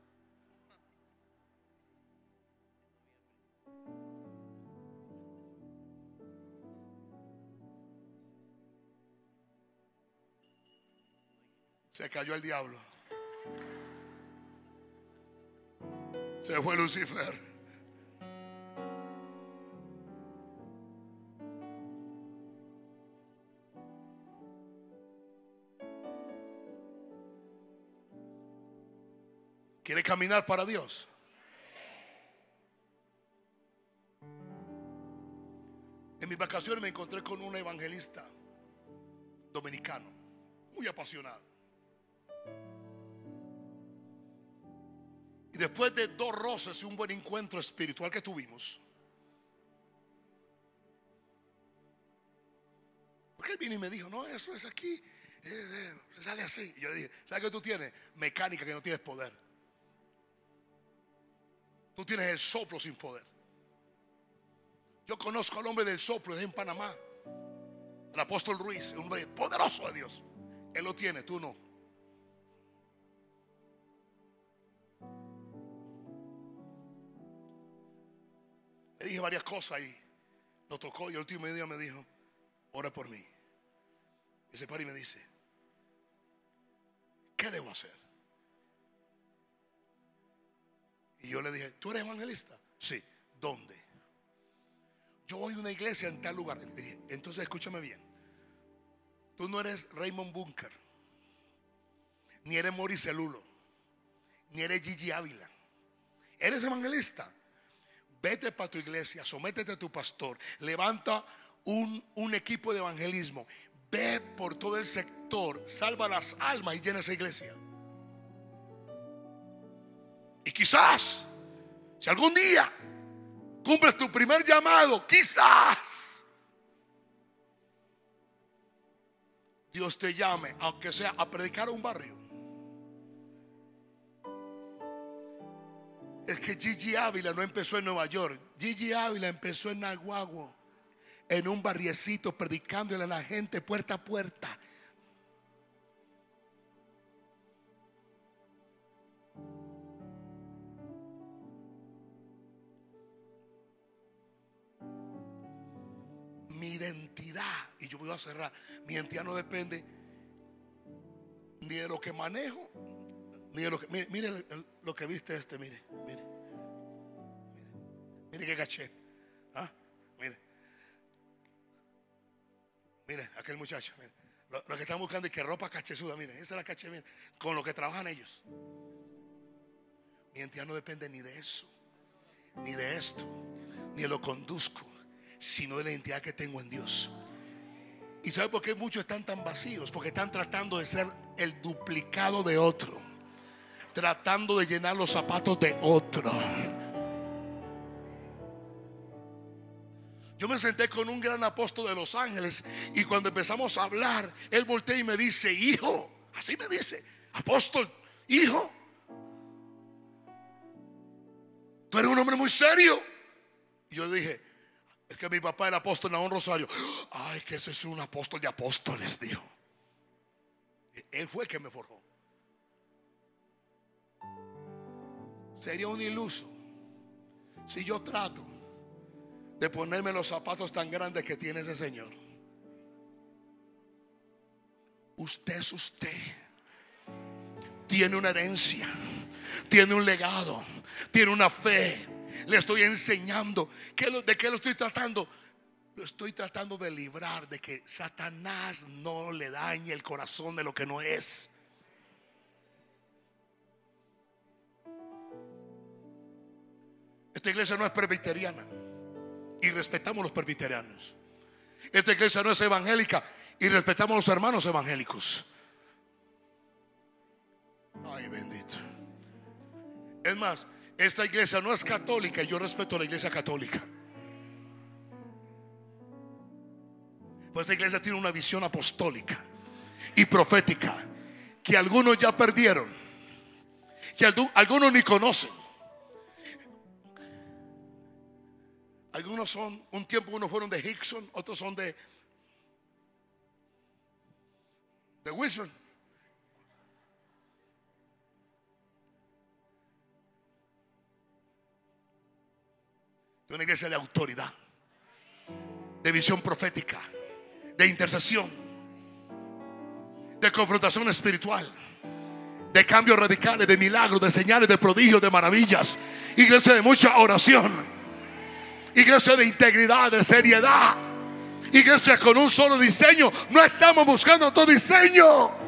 Se cayó el diablo. Se fue Lucifer. ¿Quiere caminar para Dios? En mis vacaciones me encontré con un evangelista dominicano, muy apasionado. Y después de 2 roces y un buen encuentro espiritual que tuvimos, porque él vino y me dijo, no, eso es aquí, se sale así. Y yo le dije, ¿sabes qué tú tienes? Mecánica, que no tienes poder. Tú tienes el soplo sin poder. Yo conozco al hombre del soplo, es en Panamá, el apóstol Ruiz, un hombre poderoso de Dios. Él lo tiene, tú no. Le dije varias cosas y lo tocó, y el último día me dijo, ora por mí. Y se para y me dice, ¿qué debo hacer? Y yo le dije, ¿tú eres evangelista? Sí. ¿Dónde? Yo voy a una iglesia en tal lugar. Le dije, entonces escúchame bien. Tú no eres Raymond Bunker, ni eres Maurice Lulo, ni eres Gigi Ávila. Eres evangelista. Vete para tu iglesia, sométete a tu pastor, levanta un equipo de evangelismo, ve por todo el sector, salva las almas y llena esa iglesia. Y quizás, si algún día cumples tu primer llamado, quizás Dios te llame, aunque sea a predicar a un barrio. Es que Gigi Ávila no empezó en Nueva York. Gigi Ávila empezó en Naguagua, en un barriecito, predicándole a la gente puerta a puerta. Mi identidad, y yo voy a cerrar, mi identidad no depende ni de lo que manejo, ni de lo que, mire lo que viste mire qué caché. ¿Ah? Mire aquel muchacho, mire. Lo que están buscando es que ropa cachezuda, mire, esa es la caché, mire, con lo que trabajan ellos. Mi identidad no depende ni de eso, ni de esto, ni de lo conduzco, sino de la identidad que tengo en Dios. ¿Y sabe por qué muchos están tan vacíos? Porque están tratando de ser el duplicado de otro, tratando de llenar los zapatos de otro. Yo me senté con un gran apóstol de Los Ángeles, y cuando empezamos a hablar, él voltea y me dice: hijo, así me dice, apóstol, hijo, tú eres un hombre muy serio. Y yo dije: es que mi papá era apóstol Naón Rosario. Ay, que ese es un apóstol de apóstoles, dijo. Él fue el que me forjó. Sería un iluso si yo trato de ponerme los zapatos tan grandes que tiene ese señor. Usted es usted. Tiene una herencia, tiene un legado, tiene una fe. Le estoy enseñando. ¿De qué lo estoy tratando? Lo estoy tratando de librar de que Satanás no le dañe el corazón de lo que no es. Esta iglesia no es presbiteriana y respetamos los presbiterianos. Esta iglesia no es evangélica y respetamos a los hermanos evangélicos. Ay, bendito. Es más, esta iglesia no es católica y yo respeto a la iglesia católica. Pues esta iglesia tiene una visión apostólica y profética que algunos ya perdieron, que algunos ni conocen. Algunos son, un tiempo unos fueron de Hickson, otros son de Wilson. De una iglesia de autoridad, de visión profética, de intercesión, de confrontación espiritual, de cambios radicales, de milagros, de señales, de prodigios, de maravillas. Iglesia de mucha oración, iglesia de integridad, de seriedad, iglesia con un solo diseño. No estamos buscando otro diseño.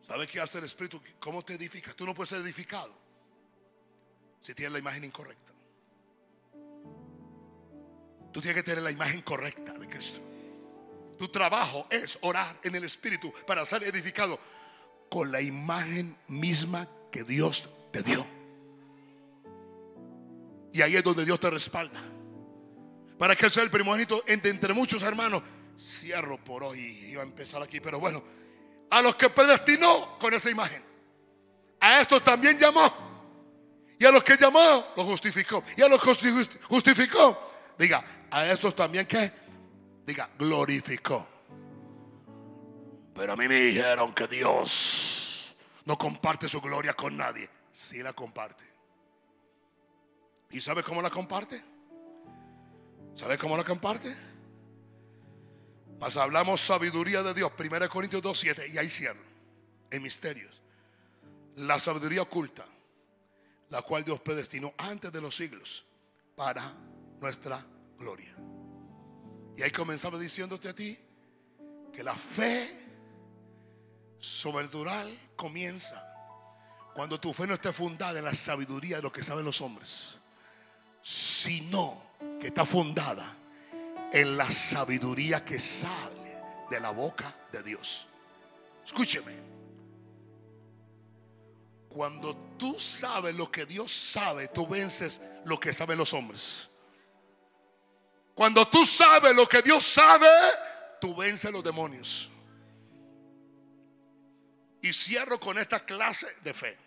¿Sabes qué hace el Espíritu? ¿Cómo te edificas? Tú no puedes ser edificado si tienes la imagen incorrecta. Tú tienes que tener la imagen correcta de Cristo. Tu trabajo es orar en el Espíritu para ser edificado con la imagen misma que Dios te dio. Y ahí es donde Dios te respalda. Para que sea el primogénito entre muchos hermanos. Cierro por hoy, iba a empezar aquí, pero bueno. A los que predestinó con esa imagen, a estos también llamó. Y a los que llamó, los justificó. Y a los que justificó, diga, a estos también, ¿qué? Diga, glorificó. Pero a mí me dijeron que Dios no comparte su gloria con nadie. Sí la comparte. ¿Y sabe cómo la comparte? ¿Sabe cómo la comparte? Mas hablamos sabiduría de Dios, 1 Corintios 2:7, y ahí cierro, en misterios. La sabiduría oculta, la cual Dios predestinó antes de los siglos para nuestra gloria. Y ahí comenzamos diciéndote a ti que la fe sobrenatural comienza cuando tu fe no esté fundada en la sabiduría de lo que saben los hombres, sino que está fundada en la sabiduría que sale de la boca de Dios. Escúcheme. Cuando tú sabes lo que Dios sabe, tú vences lo que saben los hombres. Cuando tú sabes lo que Dios sabe, tú vences los demonios. Y cierro con esta clase de fe.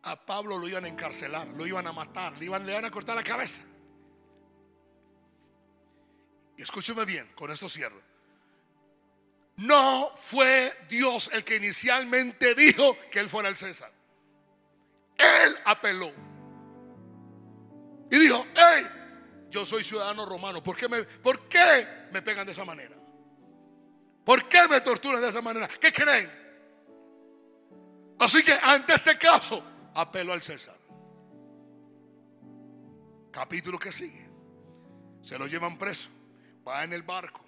A Pablo lo iban a encarcelar, lo iban a matar, le iban a cortar la cabeza. Y escúcheme bien, con esto cierro. No fue Dios el que inicialmente dijo que él fuera el César. Él apeló y dijo: hey, yo soy ciudadano romano. ¿Por qué me pegan de esa manera? ¿Por qué me torturan de esa manera? ¿Qué creen? Así que ante este caso apeló al César. Capítulo que sigue. Se lo llevan preso. Va en el barco.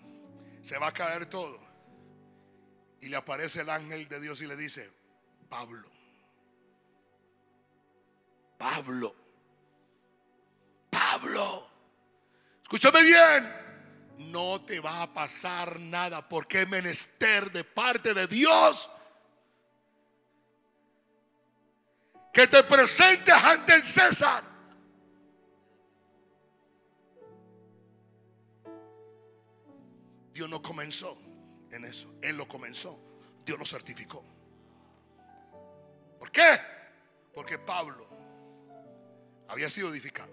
Se va a caer todo. Y le aparece el ángel de Dios y le dice: Pablo, Pablo, Pablo, escúchame bien. No te va a pasar nada, porque es menester de parte de Dios que te presentes ante el César. Dios no comenzó en eso, Él lo comenzó. Dios lo certificó. ¿Por qué? Porque Pablo había sido edificado.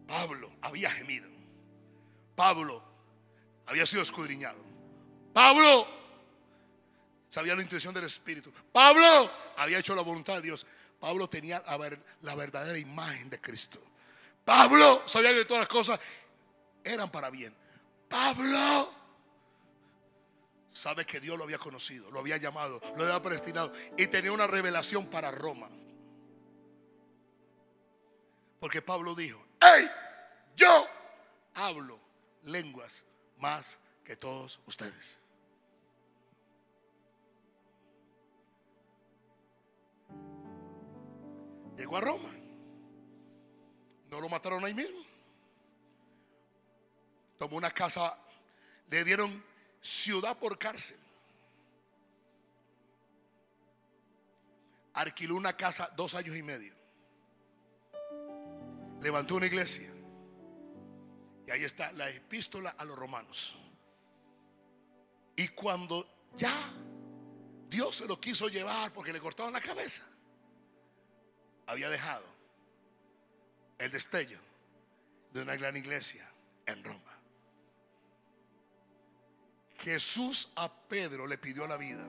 Pablo había gemido. Pablo había sido escudriñado. Pablo sabía la intención del Espíritu. Pablo había hecho la voluntad de Dios. Pablo tenía la verdadera imagen de Cristo. Pablo sabía que todas las cosas eran para bien. Pablo sabe que Dios lo había conocido, lo había llamado, lo había predestinado y tenía una revelación para Roma. Porque Pablo dijo: hey, yo hablo lenguas más que todos ustedes. Llegó a Roma. No lo mataron ahí mismo. Tomó una casa, le dieron ciudad por cárcel. Alquiló una casa 2 años y medio. Levantó una iglesia. Y ahí está la epístola a los romanos. Y cuando ya Dios se lo quiso llevar porque le cortaron la cabeza, había dejado el destello de una gran iglesia en Roma. Jesús a Pedro le pidió la vida.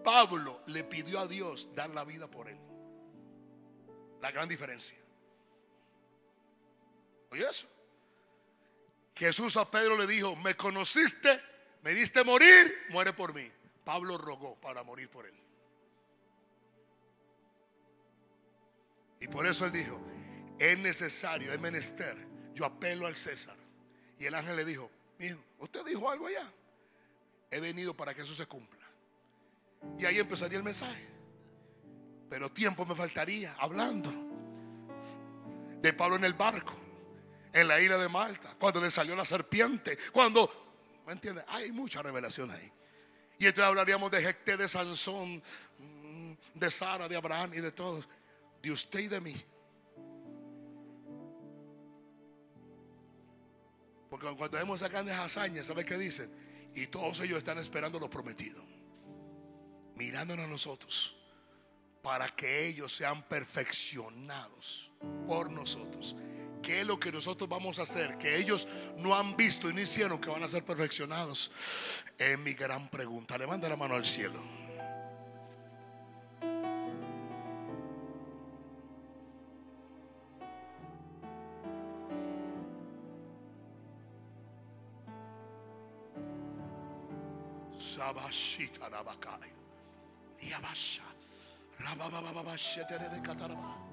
Pablo le pidió a Dios dar la vida por él. La gran diferencia. Oye eso. Jesús a Pedro le dijo: me conociste, me viste morir, muere por mí. Pablo rogó para morir por él. Y por eso él dijo: es necesario, es menester, yo apelo al César. Y el ángel le dijo: mijo, ¿usted dijo algo allá? He venido para que eso se cumpla. Y ahí empezaría el mensaje. Pero tiempo me faltaría hablando de Pablo en el barco, en la isla de Malta, cuando le salió la serpiente, cuando, ¿me entiendes? Hay mucha revelación ahí. Y entonces hablaríamos de Jefté, de Sansón, de Sara, de Abraham y de todos, de usted y de mí. Porque cuando vemos esas grandes hazañas, ¿sabes qué dicen? Y todos ellos están esperando lo prometido, mirándonos a nosotros, para que ellos sean perfeccionados por nosotros. ¿Qué es lo que nosotros vamos a hacer? Que ellos no han visto y no hicieron, que van a ser perfeccionados. Es mi gran pregunta. Levanta la mano al cielo. Sabashita Rabakai. Yabasha. Rababababashetere Kataraba.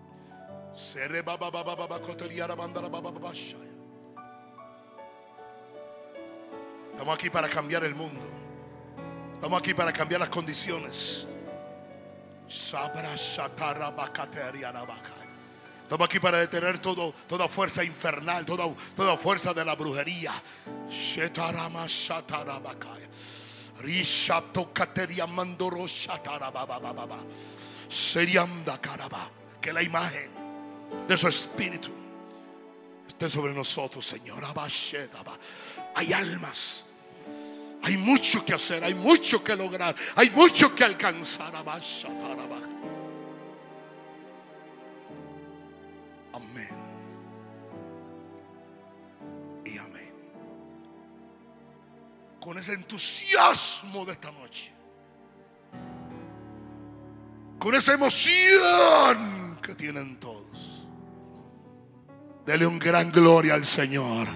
Estamos aquí para cambiar el mundo. Estamos aquí para cambiar las condiciones. Estamos aquí para detener toda fuerza infernal, toda fuerza de la brujería. Que la imagen de su espíritu esté sobre nosotros, Señor. Hay almas, hay mucho que hacer, hay mucho que lograr, hay mucho que alcanzar. Amén y amén. Con ese entusiasmo de esta noche, con esa emoción que tienen todos, dele un gran gloria al Señor.